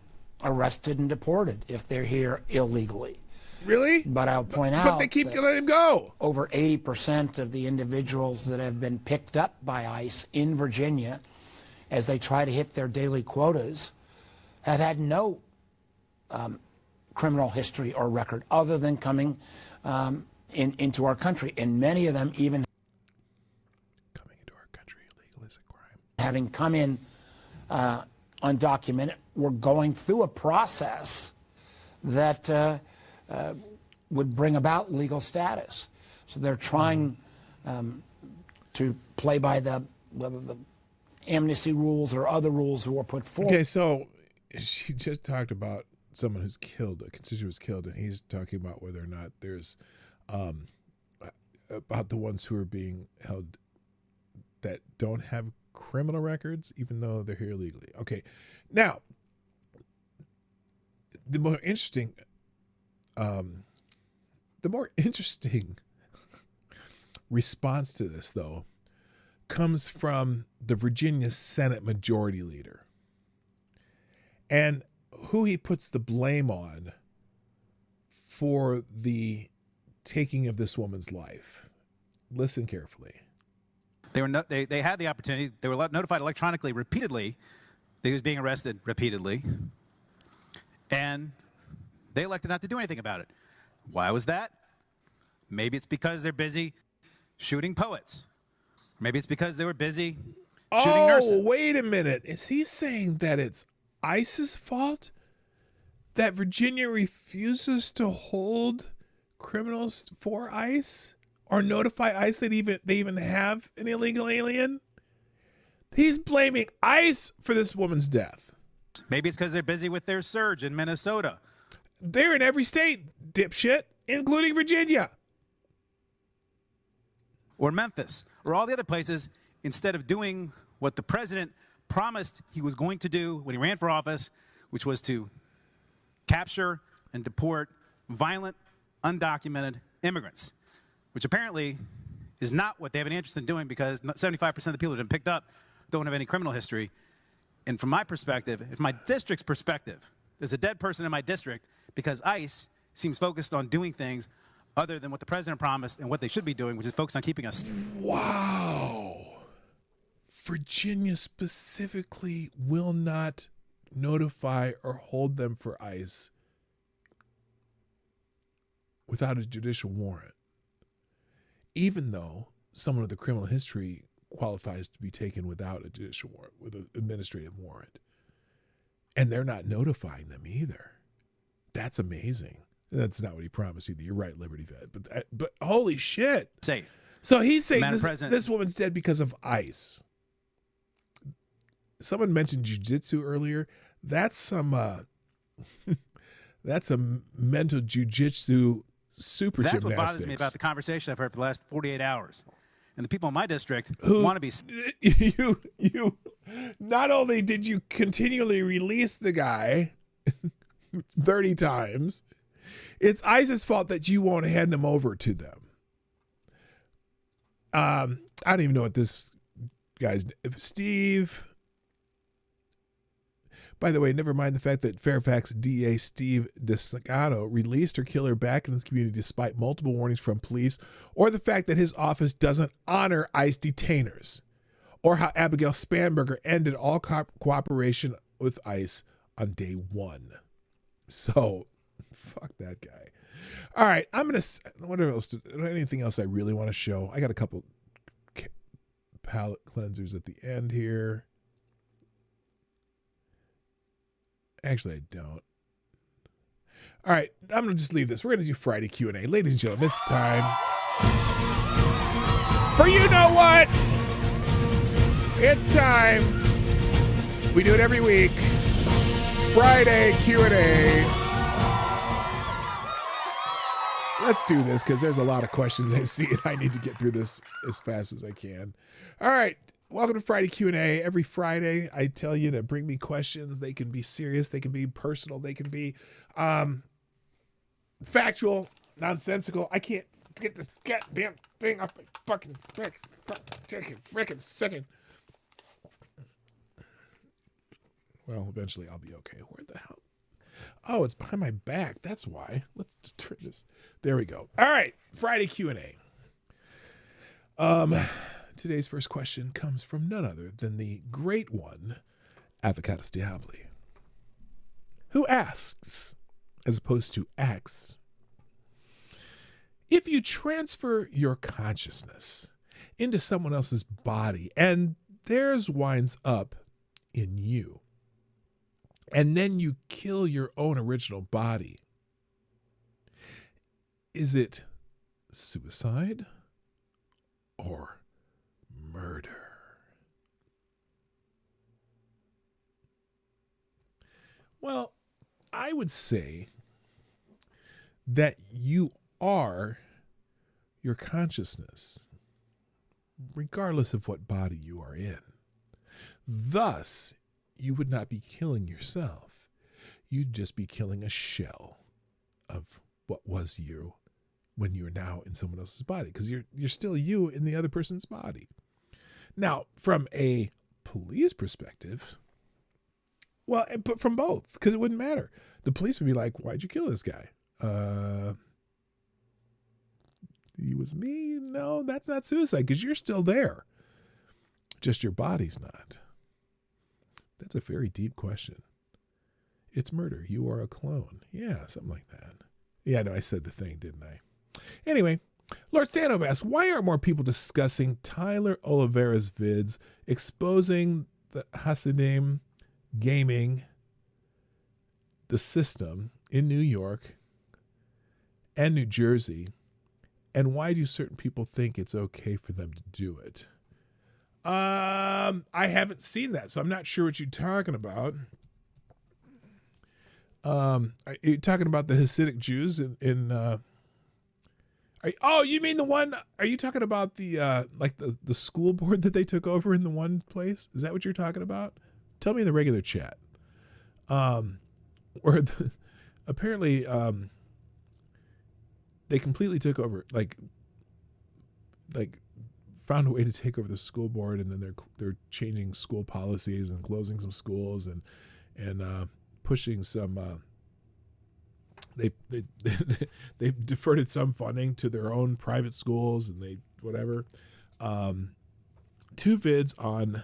arrested and deported if they're here illegally. Really? But I'll point out But they keep letting him go. Over 80% of the individuals that have been picked up by ICE in Virginia as they try to hit their daily quotas have had no criminal history or record other than coming into our country. And many of them even coming into our country illegal is a crime. Having come in undocumented, we're going through a process that would bring about legal status. So they're trying to play by whether the amnesty rules or other rules that were put forward. Okay, so she just talked about someone who's killed, a constituent was killed, and he's talking about whether or not there's about the ones who are being held that don't have criminal records, even though they're here illegally. Okay, now the more interesting response to this, though, comes from the Virginia Senate Majority Leader, and who he puts the blame on for the taking of this woman's life. Listen carefully. They had the opportunity. They were notified electronically repeatedly that he was being arrested repeatedly, and they elected not to do anything about it. Why was that? Maybe it's because they're busy shooting poets. Maybe it's because they were busy shooting nurses. Oh, wait a minute. Is he saying that it's ICE's fault that Virginia refuses to hold criminals for ICE? Or notify ICE that they even have an illegal alien? He's blaming ICE for this woman's death. Maybe it's because they're busy with their surge in Minnesota. They're in every state, dipshit, including Virginia. Or Memphis, or all the other places, instead of doing what the president promised he was going to do when he ran for office, which was to capture and deport violent, undocumented immigrants, which apparently is not what they have an interest in doing because 75% of the people that have been picked up don't have any criminal history. And from my perspective, from my district's perspective, there's a dead person in my district because ICE seems focused on doing things other than what the president promised and what they should be doing, which is focused on keeping us. Wow. Virginia specifically will not notify or hold them for ICE without a judicial warrant, even though someone with a criminal history qualifies to be taken without a judicial warrant, with an administrative warrant. And they're not notifying them either. That's amazing. That's not what he promised either. You're right, Liberty Vet. But holy shit. Safe. So he's saying President, this woman's dead because of ICE. Someone mentioned jiu-jitsu earlier. That's some that's a mental jiu-jitsu super That's gymnastics. what bothers me about the conversation I've heard for the last 48 hours. And the people in my district who want to be... You not only did you continually release the guy 30 times, it's ICE's fault that you won't hand him over to them. I don't even know what this guy's... Steve... By the way, never mind the fact that Fairfax DA Steve DeSagato released her killer back in the community despite multiple warnings from police, or the fact that his office doesn't honor ICE detainers, or how Abigail Spanberger ended all cooperation with ICE on day one. So, fuck that guy. All right, I'm going to... What else? Anything else I really want to show? I got a couple palette cleansers at the end here. Actually, I don't. All right, I'm going to just leave this. We're going to do Friday Q&A. Ladies and gentlemen, it's time for you know what? It's time. We do it every week. Friday Q&A. Let's do this because there's a lot of questions I see and I need to get through this as fast as I can. All right. Welcome to Friday Q&A. Every Friday, I tell you to bring me questions. They can be serious. They can be personal. They can be factual, nonsensical. I can't get this goddamn thing off my fucking frickin' second. Well, eventually I'll be okay. Where the hell? Oh, it's behind my back. That's why. Let's just turn this. There we go. All right. Friday Q&A. Today's first question comes from none other than the great one, Avocados Diabli, who asks, as opposed to asks, if you transfer your consciousness into someone else's body and theirs winds up in you, and then you kill your own original body, is it suicide or murder? Well, I would say that you are your consciousness, regardless of what body you are in. Thus, you would not be killing yourself. You'd just be killing a shell of what was you when you're now in someone else's body, because you're still you in the other person's body. Now, from a police perspective, well, but from both, because it wouldn't matter. The police would be like, why'd you kill this guy? He was me? No, that's not suicide, because you're still there. Just your body's not. That's a very deep question. It's murder. You are a clone. Yeah, something like that. Yeah, no, I said the thing, didn't I? Anyway, Lord Stanhope asks, why aren't more people discussing Tyler Oliveira's vids exposing the Hasidim gaming, the system in New York and New Jersey, and why do certain people think it's okay for them to do it? I haven't seen that, so I'm not sure what you're talking about. Are you talking about the Hasidic Jews oh, you mean the one? Are you talking about the like the school board that they took over in the one place? Is that what you're talking about? Tell me in the regular chat. Or apparently they completely took over, like found a way to take over the school board, and then they're changing school policies and closing some schools and pushing some. They diverted some funding to their own private schools, and they whatever. 2 vids on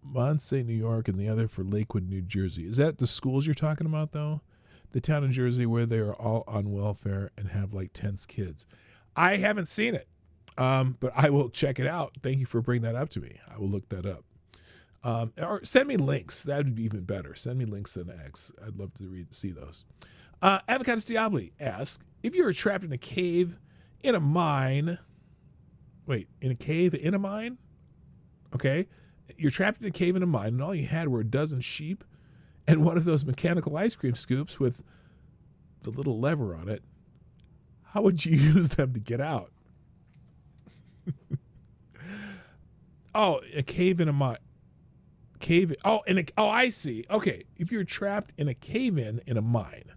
Monse, New York, and the other for Lakewood, New Jersey. Is that the schools you're talking about, though? The town in Jersey where they are all on welfare and have like 10 kids. I haven't seen it, but I will check it out. Thank you for bringing that up to me. I will look that up. Or send me links. That would be even better. Send me links in X. I'd love to see those. Avocados Diabli asks, if you were trapped in a cave in a mine, in a cave in a mine? Okay. You're trapped in a cave in a mine, and all you had were a dozen sheep and one of those mechanical ice cream scoops with the little lever on it. How would you use them to get out? Oh, a cave in a mine. I see. Okay, if you're trapped in a cave-in in a mine,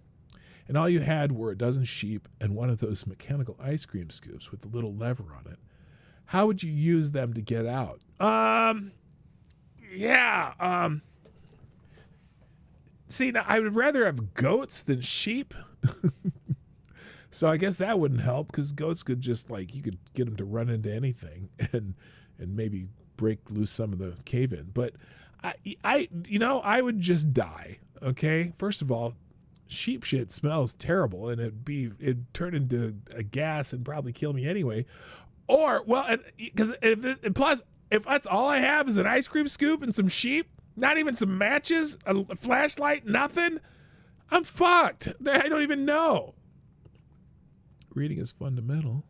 and all you had were a dozen sheep and one of those mechanical ice cream scoops with the little lever on it, how would you use them to get out? See, now I would rather have goats than sheep. So I guess that wouldn't help, because goats could just, like, you could get them to run into anything and maybe break loose some of the cave-in. But I would just die. Okay, first of all, sheep shit smells terrible, and it'd turn into a gas and probably kill me anyway. Or plus if that's all I have is an ice cream scoop and some sheep, not even some matches, a flashlight, nothing, I'm fucked. I don't even know. Reading is fundamental.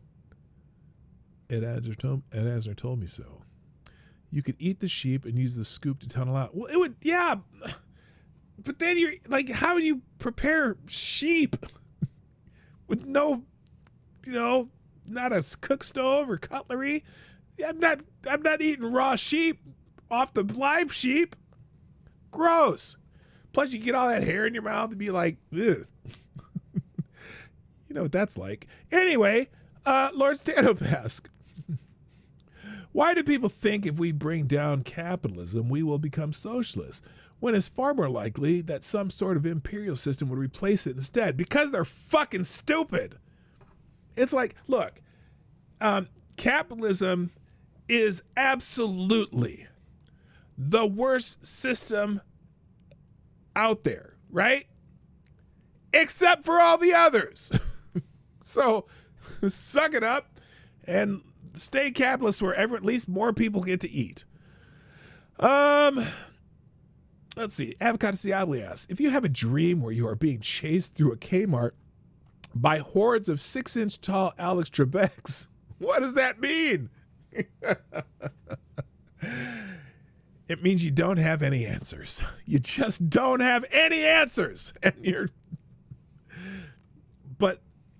Ed Asner told me so. You could eat the sheep and use the scoop to tunnel out. Well, it would, yeah. But then you're like, how would you prepare sheep with no, not a cook stove or cutlery? I'm not eating raw sheep off the live sheep. Gross. Plus, you get all that hair in your mouth and be like, ugh. You know what that's like. Anyway, Lord Stanhope asks, why do people think if we bring down capitalism, we will become socialists, when it's far more likely that some sort of imperial system would replace it instead? Because they're fucking stupid. It's like, look, capitalism is absolutely the worst system out there, right? Except for all the others. So suck it up and stay capitalist wherever at least more people get to eat. Let's see. Avocado Diabli asks, if you have a dream where you are being chased through a Kmart by hordes of 6-inch tall Alex Trebeks, what does that mean? It means you don't have any answers. You just don't have any answers.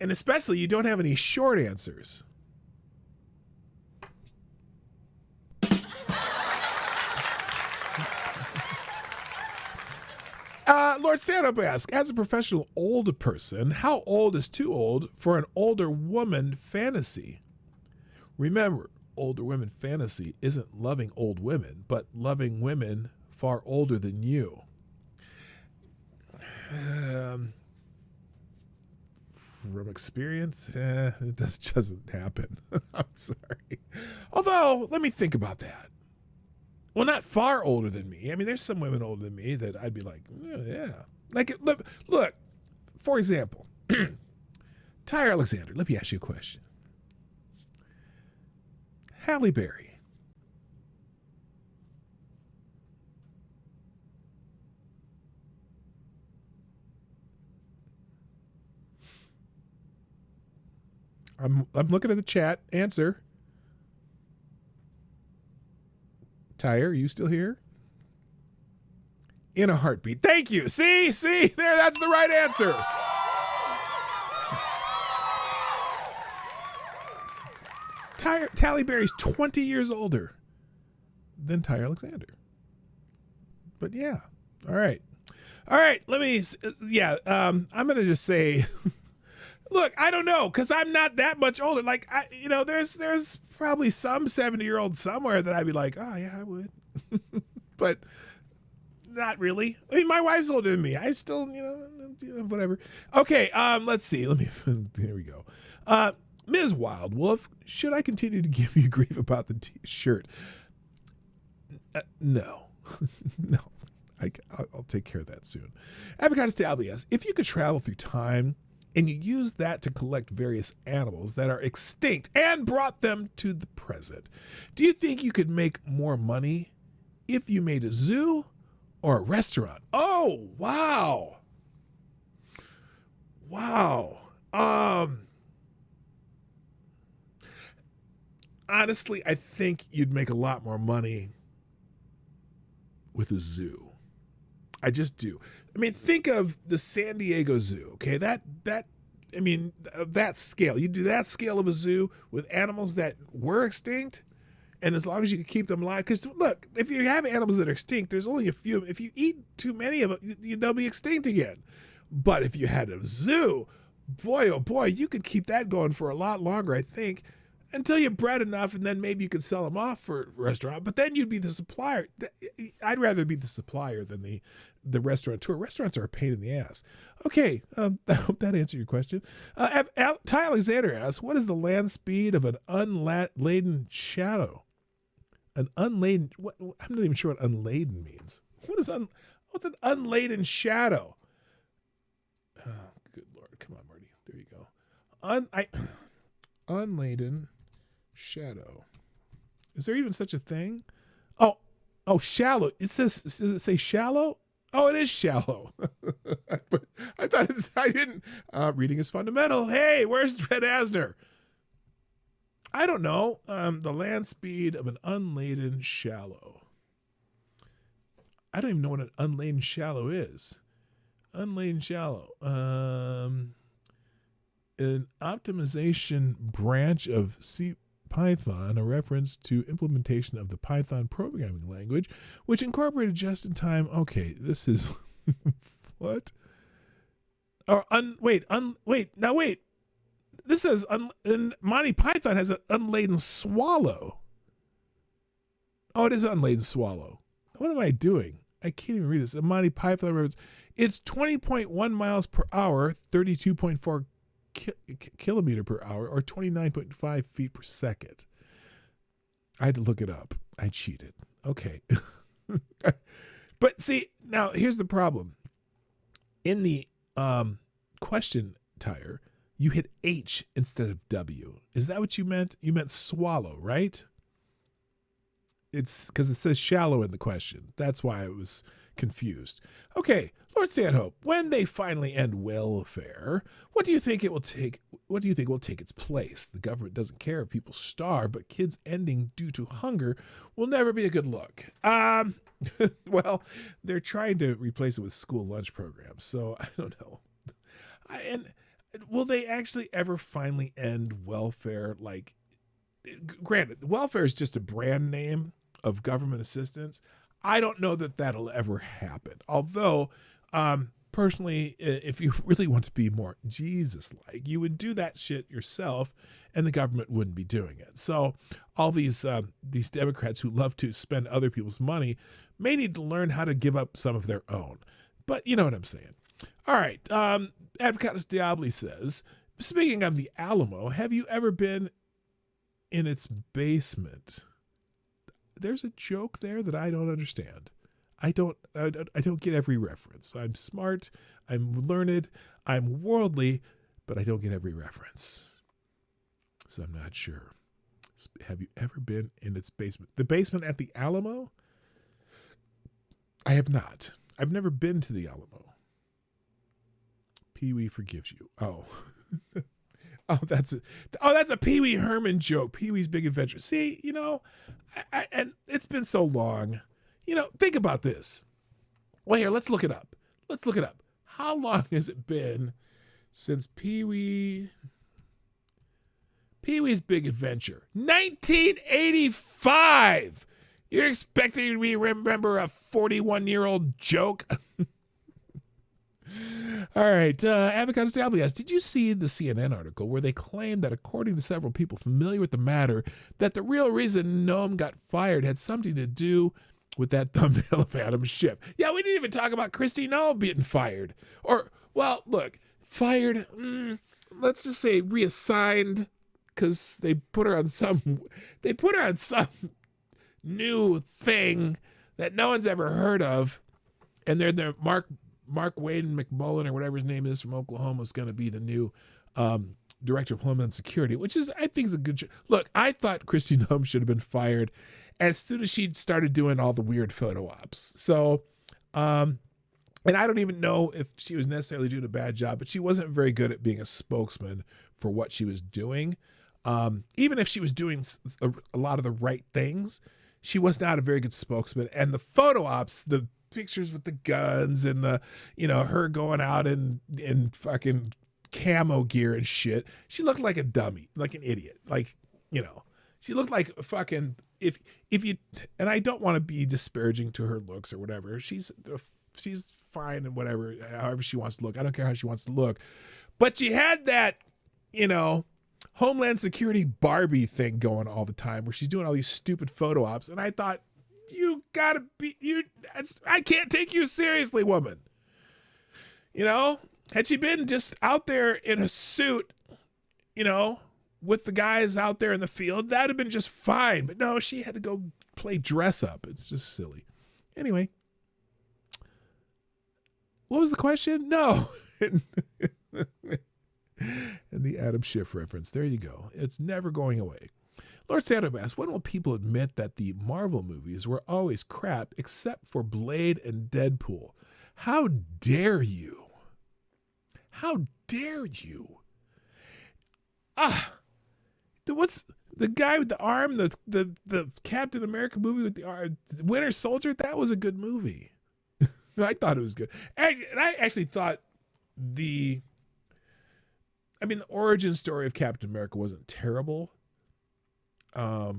And especially you don't have any short answers. Lord Stanhope asks, as a professional older person, how old is too old for an older woman fantasy? Remember, older women fantasy isn't loving old women, but loving women far older than you. From experience, it just doesn't happen. I'm sorry. Although, let me think about that. Well, not far older than me. I mean, there's some women older than me that I'd be like, yeah. Like, look, for example, Ty Alexander, let me ask you a question. Halle Berry. I'm looking at the chat. Answer. Ty, are you still here? In a heartbeat. Thank you. See, there, that's the right answer. Halle Berry's 20 years older than Ty Alexander. But yeah, all right. All right, I'm going to just say, look, I don't know, because I'm not that much older. Like, there's probably some 70-year-old somewhere that I'd be like, oh, yeah, I would. But not really. I mean, my wife's older than me. I still, whatever. Okay, let's see. Here we go. Ms. Wild Wolf, should I continue to give you grief about the T-shirt? No. No. I'll take care of that soon. Avocados to LBS. If you could travel through time and you use that to collect various animals that are extinct and brought them to the present, do you think you could make more money if you made a zoo or a restaurant? Oh, wow. Wow. Honestly, I think you'd make a lot more money with a zoo. I just do. I mean, think of the San Diego Zoo, okay? That scale. You do that scale of a zoo with animals that were extinct, and as long as you can keep them alive, because look, if you have animals that are extinct, there's only a few. If you eat too many of them, they'll be extinct again. But if you had a zoo, boy, oh boy, you could keep that going for a lot longer, I think, until you bred enough, and then maybe you could sell them off for a restaurant. But then you'd be the supplier. I'd rather be the supplier than the restaurateur. Restaurants are a pain in the ass. Okay, I hope that answered your question. Ty Alexander asks, what is the land speed of an unladen shadow? An unladen, I'm not even sure what unladen means. What's an unladen shadow? Oh, good Lord. Come on, Marty. There you go. Unladen shadow. Is there even such a thing? Oh, shallow. Does it say shallow? Oh, it is shallow. But I thought I didn't. Reading is fundamental. Hey, where's Dred Asner? I don't know. The land speed of an unladen shallow. I don't even know what an unladen shallow is. Unladen shallow. An optimization branch of CPython, a reference to implementation of the Python programming language, which incorporated just-in-time. Okay, this is what? Or wait. This says Monty Python has an unladen swallow. Oh, it is an unladen swallow. What am I doing? I can't even read this. A Monty Python reference. It's 20.1 miles per hour, 32.4 kilometer per hour, or 29.5 feet per second. I had to look it up. I cheated. Okay. But see, now here's the problem. In the question tire, you hit H instead of W. Is that what you meant? You meant swallow, right? It's because it says shallow in the question. That's why I was confused. Okay, Lord Stanhope, when they finally end welfare, what do you think it will take? What do you think will take its place? The government doesn't care if people starve, but kids ending due to hunger will never be a good look. Well, they're trying to replace it with school lunch programs, so I don't know. And will they actually ever finally end welfare? Like, granted, welfare is just a brand name of government assistance. I don't know that that'll ever happen. Although, personally, if you really want to be more Jesus-like, you would do that shit yourself, and the government wouldn't be doing it. So, all these Democrats who love to spend other people's money may need to learn how to give up some of their own. But you know what I'm saying. All right. Advocatus Diabli says, speaking of the Alamo, have you ever been in its basement? There's a joke there that I don't understand. I don't get every reference. I'm smart, I'm learned, I'm worldly, but I don't get every reference. So I'm not sure. Have you ever been in its basement? The basement at the Alamo? I have not. I've never been to the Alamo. Pee-wee forgives you. Oh. That's a Pee-wee Herman joke. Pee-wee's Big Adventure. See, and it's been so long. Think about this. Well, here, let's look it up. How long has it been since Pee-wee's Big Adventure? 1985. You're expecting me to remember a 41-year-old joke? All right. Avocado Stably asks, did you see the CNN article where they claimed that according to several people familiar with the matter, that the real reason Noam got fired had something to do with that thumbnail of Adam Schiff? Yeah, we didn't even talk about Christy Noam being fired. Or, well, look, fired, let's just say reassigned, because they put her on some new thing that no one's ever heard of. And they're the Mark Wayne McMullen or whatever his name is from Oklahoma is going to be the new director of Homeland Security, which is, I think, is a good. Look, I thought Christy Noam should have been fired as soon as she started doing all the weird photo ops. So, and I don't even know if she was necessarily doing a bad job, but she wasn't very good at being a spokesman for what she was doing. Even if she was doing a lot of the right things, she was not a very good spokesman. And the photo ops, the pictures with the guns and the, her going out in fucking camo gear and shit. She looked like a dummy, like an idiot. Like, she looked like fucking, if you, and I don't want to be disparaging to her looks or whatever. She's fine and whatever, however she wants to look. I don't care how she wants to look, but she had that, Homeland Security Barbie thing going all the time where she's doing all these stupid photo ops. And I thought, I can't take you seriously, woman. Had she been just out there in a suit, with the guys out there in the field, that'd have been just fine. But no, she had to go play dress up. It's just silly. Anyway, what was the question? No. And the Adam Schiff reference. There you go. It's never going away. Lord Santo asks, when will people admit that the Marvel movies were always crap except for Blade and Deadpool? How dare you? How dare you? What's the guy with the arm, the Captain America movie with the arm, Winter Soldier? That was a good movie. I thought it was good. And I actually thought the origin story of Captain America wasn't terrible. I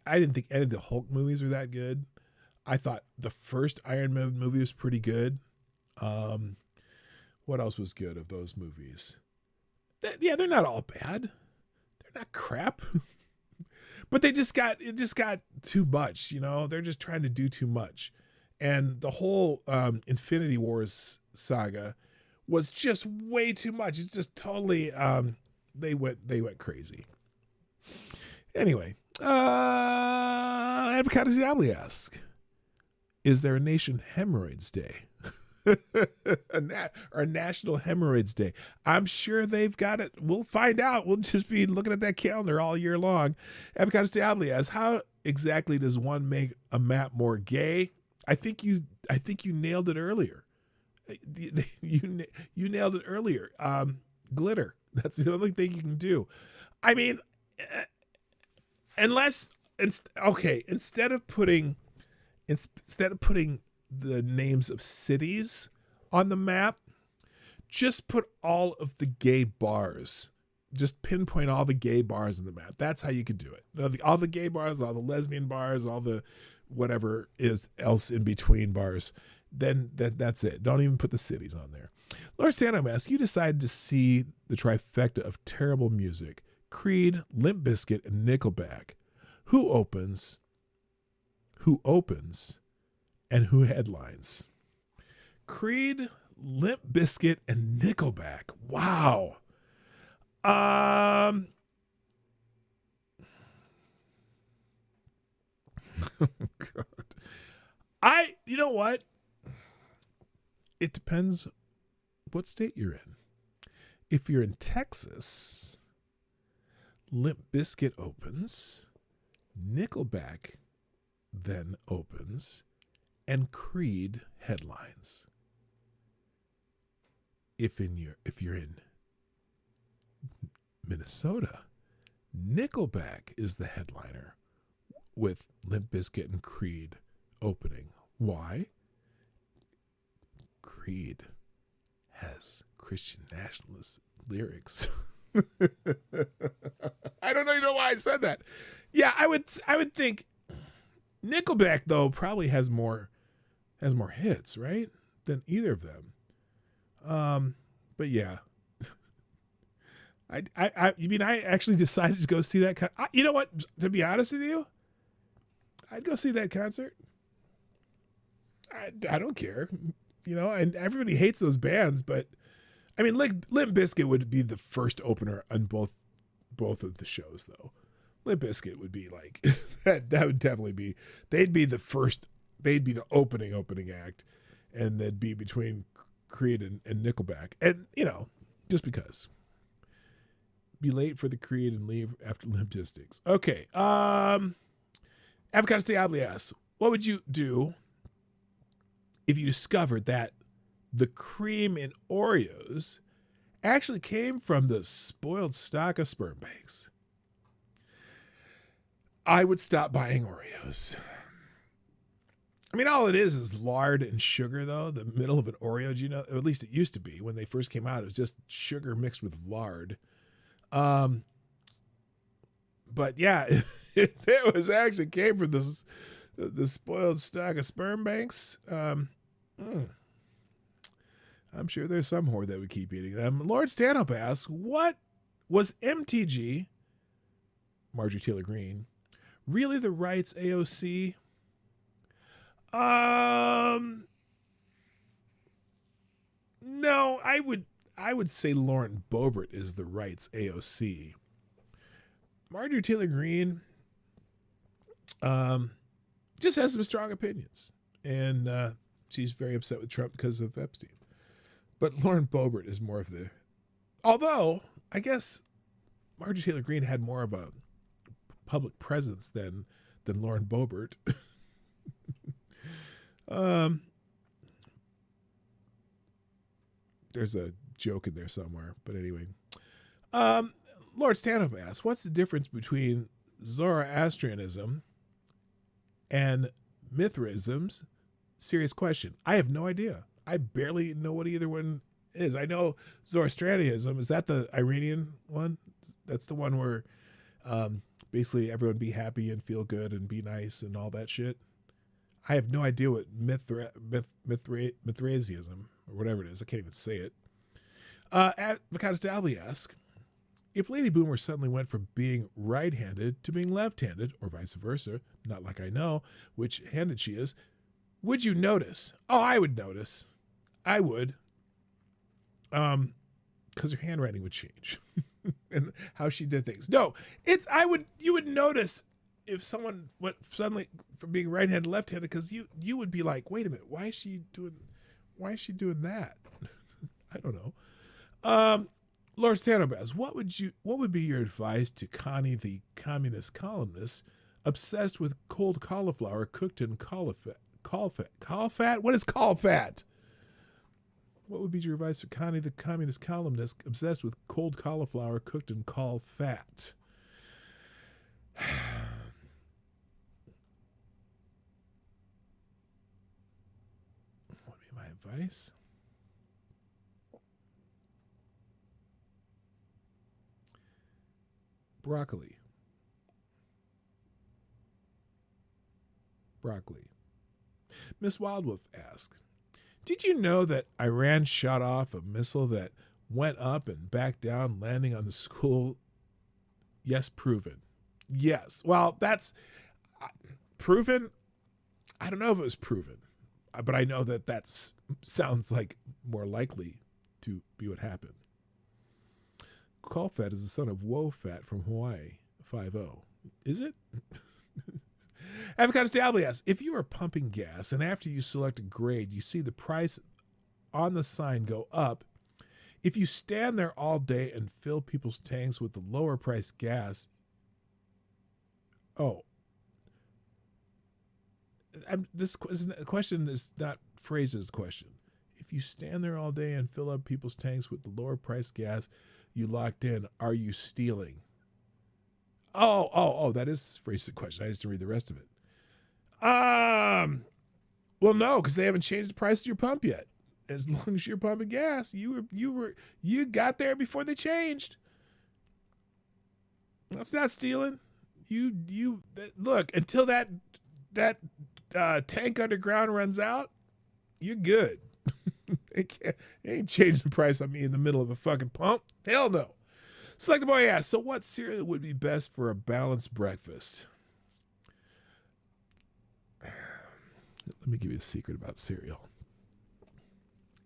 didn't think any of the Hulk movies were that good. I thought the first Iron Man movie was pretty good. What else was good of those movies? They're not all bad. They're not crap. But it just got too much, They're just trying to do too much. And the whole Infinity Wars saga was just way too much. It's just totally they went crazy. Anyway, Avocado Diablo asks, is there a Nation Hemorrhoids Day? or a National Hemorrhoids Day? I'm sure they've got it. We'll find out. We'll just be looking at that calendar all year long. Avocado Diablo asks, how exactly does one make a map more gay? I think you nailed it earlier. You nailed it earlier. Glitter. That's the only thing you can do. Instead of putting the names of cities on the map, just put all of the gay bars. Just pinpoint all the gay bars on the map. That's how you could do it. All the gay bars, all the lesbian bars, all the whatever is else in between bars. Then that's it. Don't even put the cities on there. Lord Santo asks, you decided to see the trifecta of terrible music: Creed, Limp Bizkit, and Nickelback. Who opens, and who headlines? Creed, Limp Bizkit, and Nickelback. Wow. Oh, God. You know what? It depends what state you're in. If you're in Texas, Limp Bizkit opens, Nickelback then opens, and Creed headlines. If you're in Minnesota, Nickelback is the headliner with Limp Bizkit and Creed opening. Why? Creed has Christian nationalist lyrics. I don't even know why I said that. Yeah, I would think Nickelback though probably has more hits, right? than either of them. But yeah, I actually decided to go see that. You know what? To be honest with you, I'd go see that concert. I don't care, and everybody hates those bands, but I mean, Limp Bizkit would be the first opener on both of the shows, though. Limp Bizkit would be like that would definitely be. They'd be the first. They'd be the opening act, and they'd be between Creed and Nickelback, and just because. Be late for the Creed and leave after Limp Bizkit. Okay. Avocado Diablo asks, what would you do if you discovered that the cream in Oreos actually came from the spoiled stock of sperm banks? I would stop buying Oreos. I mean, all it is lard and sugar, though. The middle of an Oreo, or at least it used to be when they first came out. It was just sugar mixed with lard. But yeah, it was actually came from the spoiled stock of sperm banks. I'm sure there's some whore that would keep eating them. Lord Stanhope asks, what was MTG, Marjorie Taylor Greene, really the rights AOC? No, I would say Lauren Boebert is the rights AOC. Marjorie Taylor Greene just has some strong opinions, and she's very upset with Trump because of Epstein. But Lauren Boebert is more of the... Although, I guess Marjorie Taylor Greene had more of a public presence than Lauren Boebert. There's a joke in there somewhere, but anyway. Lord Stanhope asks, what's the difference between Zoroastrianism and Mithraism's? Serious question. I have no idea. I barely know what either one is. I know Zoroastrianism. Is that the Iranian one? That's the one where basically everyone be happy and feel good and be nice and all that shit. I have no idea what Mithraism or whatever it is. I can't even say it. Avocado Staley asks, if Lady Boomer suddenly went from being right-handed to being left-handed, or vice versa, not like I know which handed she is, would you notice? Oh, I would notice. I would. Because her handwriting would change. And how she did things. No, you would notice if someone went suddenly from being right-handed to left-handed, because you would be like, wait a minute, why is she doing that? I don't know. Laura Sanobaz, what would be your advice to Connie, the communist columnist, obsessed with cold cauliflower cooked in caulifat? What is caulifat? What would be your advice to Connie, the communist columnist, obsessed with cold cauliflower cooked in caulifat? What would be my advice? Broccoli. Miss Wildwolf asked, did you know that Iran shot off a missile that went up and back down, landing on the school? Yes, proven. Yes. Well, that's proven. I don't know if it was proven, but I know that sounds like more likely to be what happened. Caulifat is the son of Wofat from Hawaii, 5-0. Is it? Avocado Stably asks, if you are pumping gas and after you select a grade, you see the price on the sign go up, if you stand there all day and fill people's tanks with the lower price gas, this question is not phrased as a question. If you stand there all day and fill up people's tanks with the lower price gas you locked in, are you stealing? Oh, that is phrased as a question. I just didn't read the rest of it. Well, no, because they haven't changed the price of your pump yet. As long as you're pumping gas, you got there before they changed. That's not stealing. You look, until that tank underground runs out, you're good. It ain't changing the price on me in the middle of a fucking pump. Hell no. Select the boy asks, so what cereal would be best for a balanced breakfast? Let me give you a secret about cereal.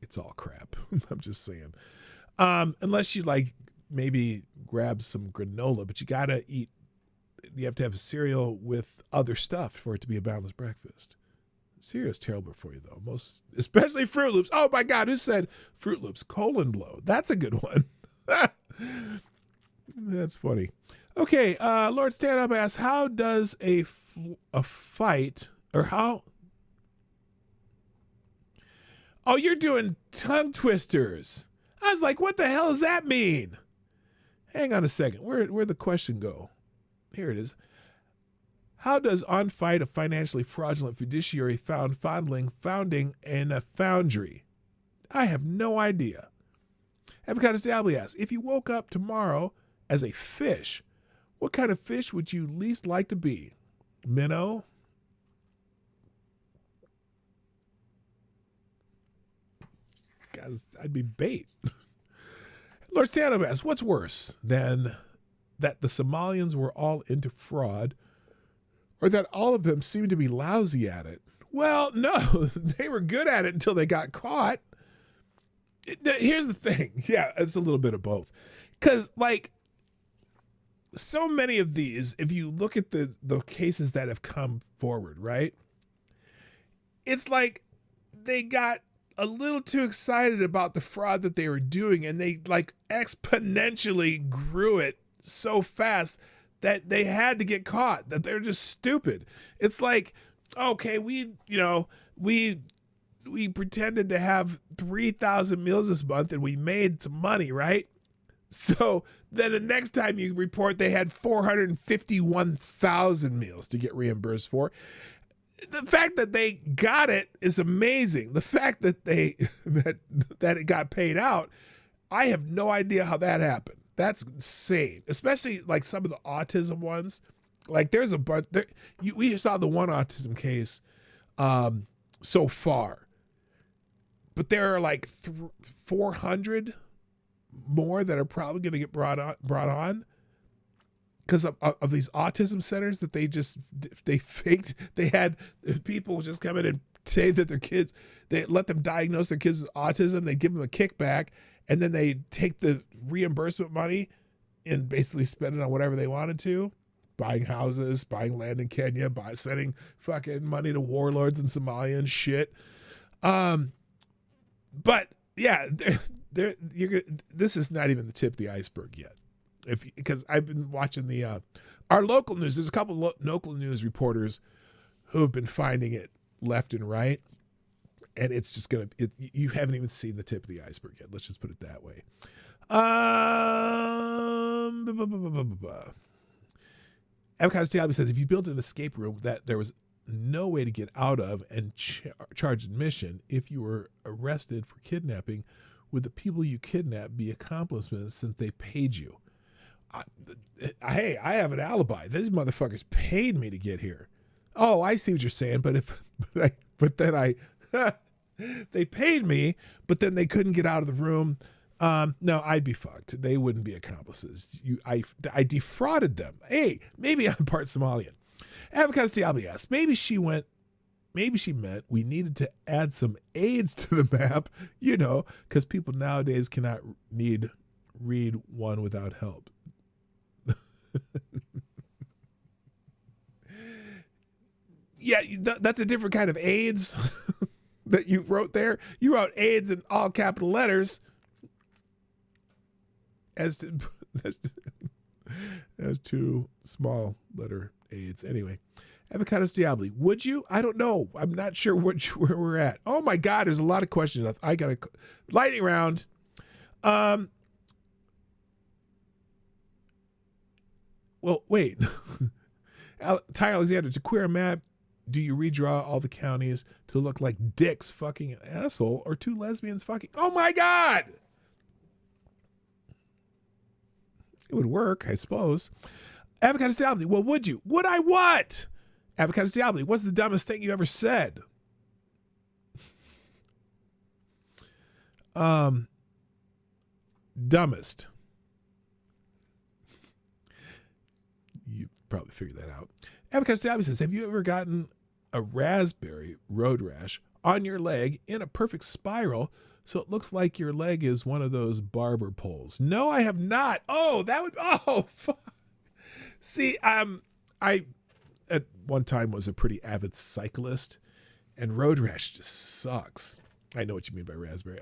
It's all crap. I'm just saying. Unless you like maybe grab some granola, but you have to have a cereal with other stuff for it to be a balanced breakfast. Cereal is terrible for you though. Especially Fruit Loops. Oh my God, who said Fruit Loops? Colon blow. That's a good one. That's funny. Okay, Lord Stand Up asks, how does a fight, or how... Oh, you're doing tongue twisters. I was like, what the hell does that mean? Hang on a second. Where'd the question go? Here it is. How does on fight a financially fraudulent fiduciary founding in a foundry? I have no idea. Avocado Sally asks, if you woke up tomorrow as a fish, what kind of fish would you least like to be? Minnow? Guys, I'd be bait. Lord Santa asks, what's worse than that the Somalians were all into fraud, or that all of them seemed to be lousy at it? Well, no, they were good at it until they got caught. Here's the thing. Yeah, it's a little bit of both. Because, like, so many of these, if you look at the cases that have come forward, right? It's like they got a little too excited about the fraud that they were doing, and they like exponentially grew it so fast that they had to get caught, that they're just stupid. It's like, okay, we pretended to have 3,000 meals this month and we made some money, right? So then the next time you report they had 451,000 meals to get reimbursed for. The fact that they got it is amazing. The fact that that it got paid out, I have no idea how that happened. That's insane. Especially like some of the autism ones. Like there's a bunch. We saw the one autism case so far, but there are like 400 more that are probably going to get brought on. Because of these autism centers that they faked. They had people just come in and say that their kids, they let them diagnose their kids with autism. They give them a kickback, and then they take the reimbursement money and basically spend it on whatever they wanted to. Buying houses, buying land in Kenya, sending fucking money to warlords in Somalia and shit. But yeah, this is not even the tip of the iceberg yet. Because I've been watching our local news. There's a couple of local news reporters who have been finding it left and right, and it's just you haven't even seen the tip of the iceberg yet. Let's just put it that way. Avocado Stallion says, if you built an escape room that there was no way to get out of and charge admission, if you were arrested for kidnapping, would the people you kidnapped be accomplices since they paid you? Hey, I have an alibi. These motherfuckers paid me to get here. Oh, I see what you're saying. But they paid me, but then they couldn't get out of the room. No, I'd be fucked. They wouldn't be accomplices. I defrauded them. Hey, maybe I'm part Somalian. Avocado Stiabi asks, maybe she meant we needed to add some aids to the map, because people nowadays cannot read one without help. Yeah, that's a different kind of AIDS that you wrote there. You wrote AIDS in all capital letters as two small letter AIDS. Anyway, Avocado Diabli, would you? I don't know. I'm not sure where we're at. Oh my God, there's a lot of questions. I got a lightning round. Well, wait. Ty Alexander, to queer a map, do you redraw all the counties to look like dicks fucking an asshole or two lesbians fucking? Oh my God! It would work, I suppose. Avocado Diabli, well, would you? Would I what? Avocado Diabli, what's the dumbest thing you ever said? Dumbest. You probably figured that out. Avocado Stabby says, have you ever gotten a raspberry road rash on your leg in a perfect spiral so it looks like your leg is one of those barber poles? No, I have not. Oh, that would, oh, fuck. See, I at one time was a pretty avid cyclist, and road rash just sucks. I know what you mean by raspberry.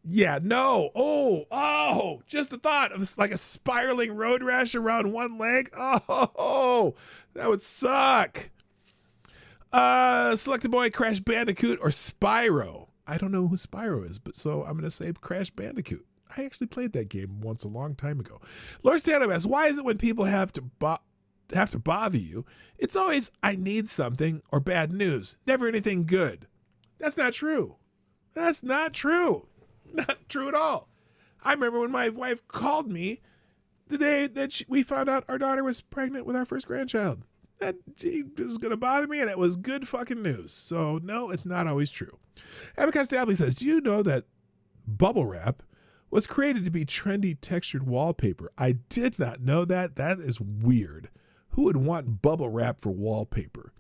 Yeah, no. Oh, just the thought of this, like a spiraling road rash around one leg. Oh, that would suck. Select the boy, Crash Bandicoot, or Spyro. I don't know who Spyro is, but so I'm going to say Crash Bandicoot. I actually played that game once a long time ago. Lord Stanham asks, why is it when people have to bother you, it's always, I need something or bad news, never anything good? That's not true. That's not true. Not true at all. I remember when my wife called me the day that we found out our daughter was pregnant with our first grandchild. That she was going to bother me, and it was good fucking news. So, no, it's not always true. Avocado Stabby says, do you know that bubble wrap was created to be trendy textured wallpaper? I did not know that. That is weird. Who would want bubble wrap for wallpaper?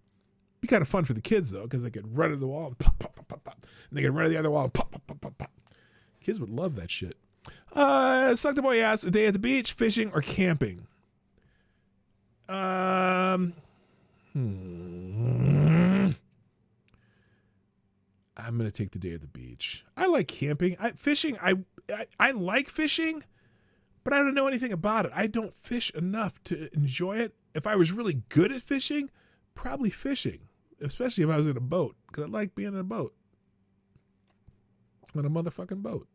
Be kind of fun for the kids, though, because they could run to the wall and pop, pop, pop, pop, pop. And they could run to the other wall and pop, pop, pop, pop, pop. Kids would love that shit. Suck the boy asks, a day at the beach, fishing, or camping? I'm going to take the day at the beach. I like camping. Fishing, I like fishing, but I don't know anything about it. I don't fish enough to enjoy it. If I was really good at fishing, probably fishing, especially if I was in a boat, because I like being in a boat. On a motherfucking boat.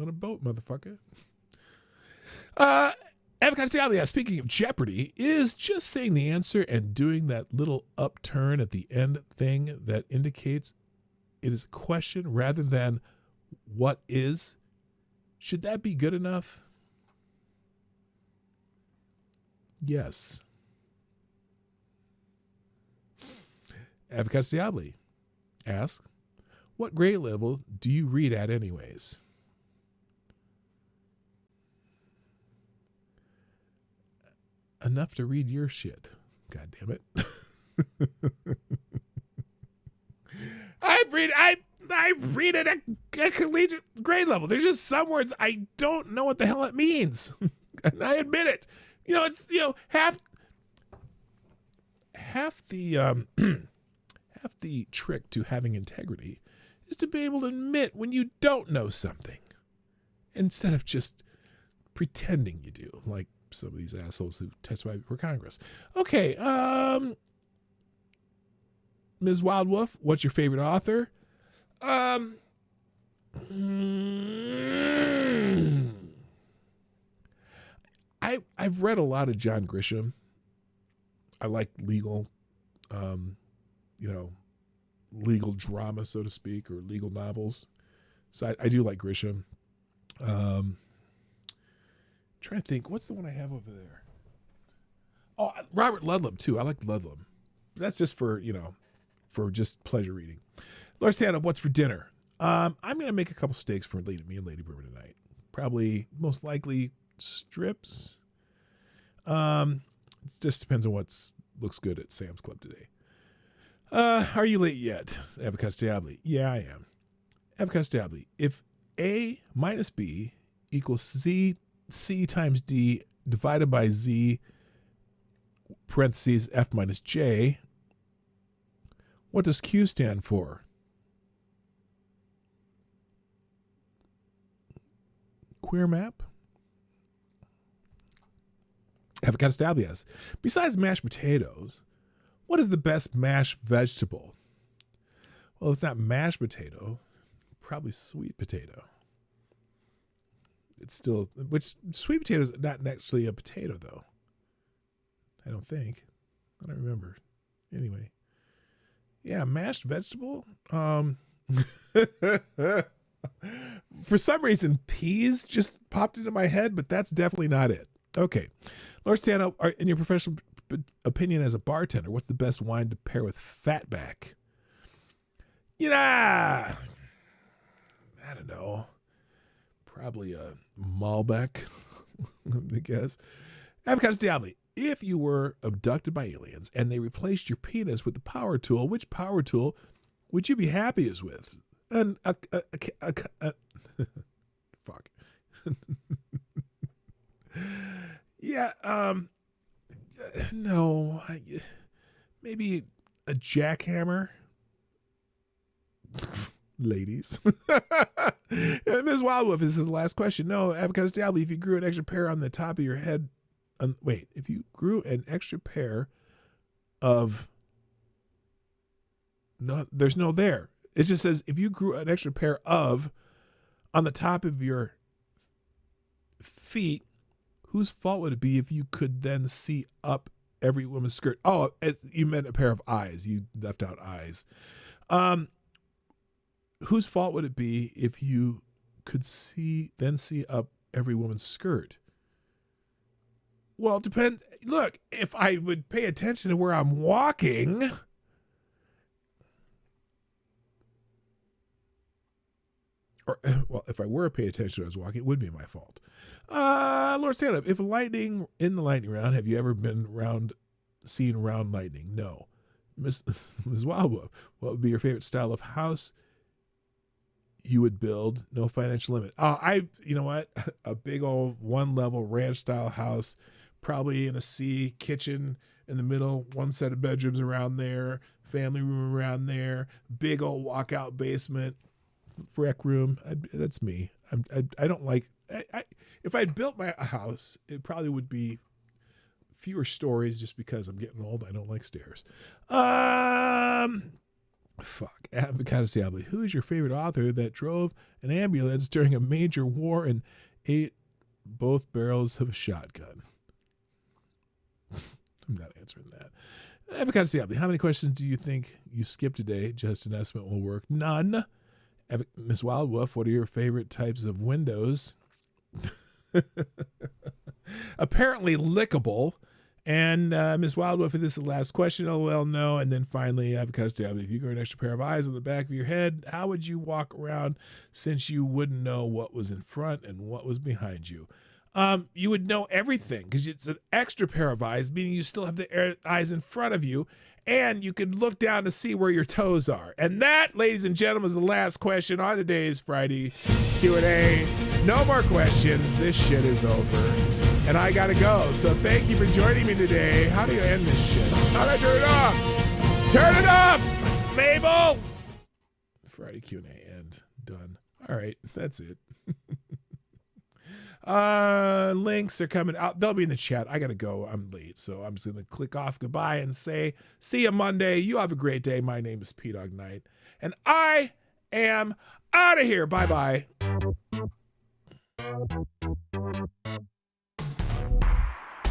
On a boat, motherfucker. Avocado Stabby, speaking of Jeopardy, is just saying the answer and doing that little upturn at the end thing that indicates it is a question rather than what is. Should that be good enough? Yes. Avocado Stabby asks, what grade level do you read at anyways? Enough to read your shit. God damn it. I read at a collegiate grade level. There's just some words I don't know what the hell it means. And I admit it. You know, it's, you know, half the half the trick to having integrity is to be able to admit when you don't know something instead of just pretending you do, like some of these assholes who testify before Congress. Okay, Ms. Wild Wolf, what's your favorite author? I've read a lot of John Grisham. I like legal, legal drama, so to speak, or legal novels. So I do like Grisham. Trying to think, what's the one I have over there? Oh, Robert Ludlum too. I like Ludlum. That's just for just pleasure reading. Lord Stand-Up, what's for dinner? I'm gonna make a couple steaks for me and Lady Bourbon tonight. Probably, most likely, strips. It just depends on what looks good at Sam's Club today. Are you late yet? Avocado Stabby. Yeah, I am. Avocado Stabby. If A minus B equals C times D divided by Z parentheses F minus J, what does Q stand for? Queer map? Avocado Stabby asks, besides mashed potatoes, what is the best mashed vegetable? Well, it's not mashed potato, probably sweet potato. It's still, which sweet potato is not actually a potato, though. I don't think. I don't remember. Anyway. Yeah, mashed vegetable. For some reason, peas just popped into my head, but that's definitely not it. Okay. Lord Stand-Up, in your professional opinion as a bartender, what's the best wine to pair with Fatback? I don't probably a Malbec, I guess. Avocados Diabli, if you were abducted by aliens and they replaced your penis with the power tool, which power tool would you be happiest with? Fuck. Yeah, no, maybe a jackhammer. Ladies. Ms. Wildwolf, this is the last question. No, Avocados Diabli, if you grew an extra pair on the top of your head, if you grew an extra pair of, no, there's no there. It just says if you grew an extra pair of on the top of your feet, whose fault would it be if you could then see up every woman's skirt? Oh, you meant a pair of eyes. You left out eyes. Whose fault would it be if you could see up every woman's skirt? Well, it depends. Look, if I would pay attention to where I'm walking, or, well, if I were to pay attention to where I was walking, it would be my fault. Lord Stand-Up, if lightning in the lightning round, have you ever seen round lightning? No. Ms. Wildwolf, what would be your favorite style of house you would build? No financial limit. You know what? A big old one-level ranch-style house, probably in a C, kitchen in the middle, one set of bedrooms around there, family room around there, big old walkout basement, rec room. That's me. I don't like. If I'd built my house, it probably would be fewer stories, just because I'm getting old. I don't like stairs. Fuck. Avocados Diabli, who is your favorite author that drove an ambulance during a major war and ate both barrels of a shotgun? I'm not answering that. Avocados Diabli, how many questions do you think you skipped today? Just an estimate will work. None. Miss Wildwolf, what are your favorite types of windows? Apparently lickable. And Ms. Wildwolf, this is the last question. Oh, well, no. And then finally, Avocados Diabli, if you got an extra pair of eyes on the back of your head, how would you walk around since you wouldn't know what was in front and what was behind you? You would know everything because it's an extra pair of eyes, meaning you still have the eyes in front of you, and you could look down to see where your toes are. And that, ladies and gentlemen, is the last question on today's Friday Q&A. No more questions. This shit is over. And I gotta go. So thank you for joining me today. How do you end this shit? How do I turn it off? Turn it off, Mabel! Friday Q&A end. Done. All right, that's it. Links are coming out. They'll be in the chat. I gotta go. I'm late, so I'm just gonna click off goodbye and say, see you Monday. You have a great day. My name is PDawgKnight, and I am out of here. Bye-bye.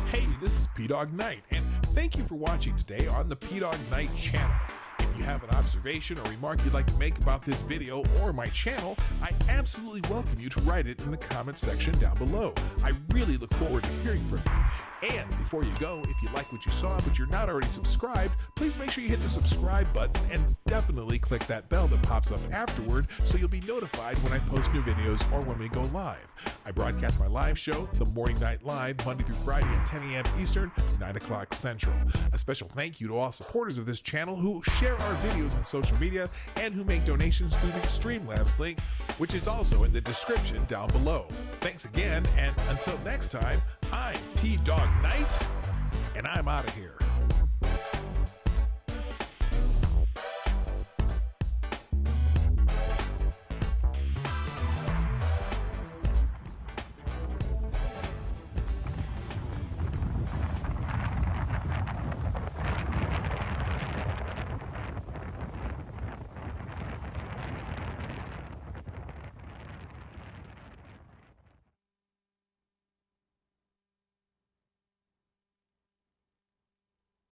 Hey, this is PDawgKnight, and thank you for watching today on the PDawgKnight channel. If you have an observation or remark you'd like to make about this video or my channel, I absolutely welcome you to write it in the comment section down below. I really look forward to hearing from you. And before you go, if you like what you saw but you're not already subscribed, please make sure you hit the subscribe button and definitely click that bell that pops up afterward so you'll be notified when I post new videos or when we go live. I broadcast my live show, The Morning Night Live, Monday through Friday at 10 a.m. Eastern, 9 o'clock Central. A special thank you to all supporters of this channel who share our videos on social media and who make donations through the Streamlabs link, which is also in the description down below. Thanks again, and until next time, I'm PDawgKnight, and I'm out of here.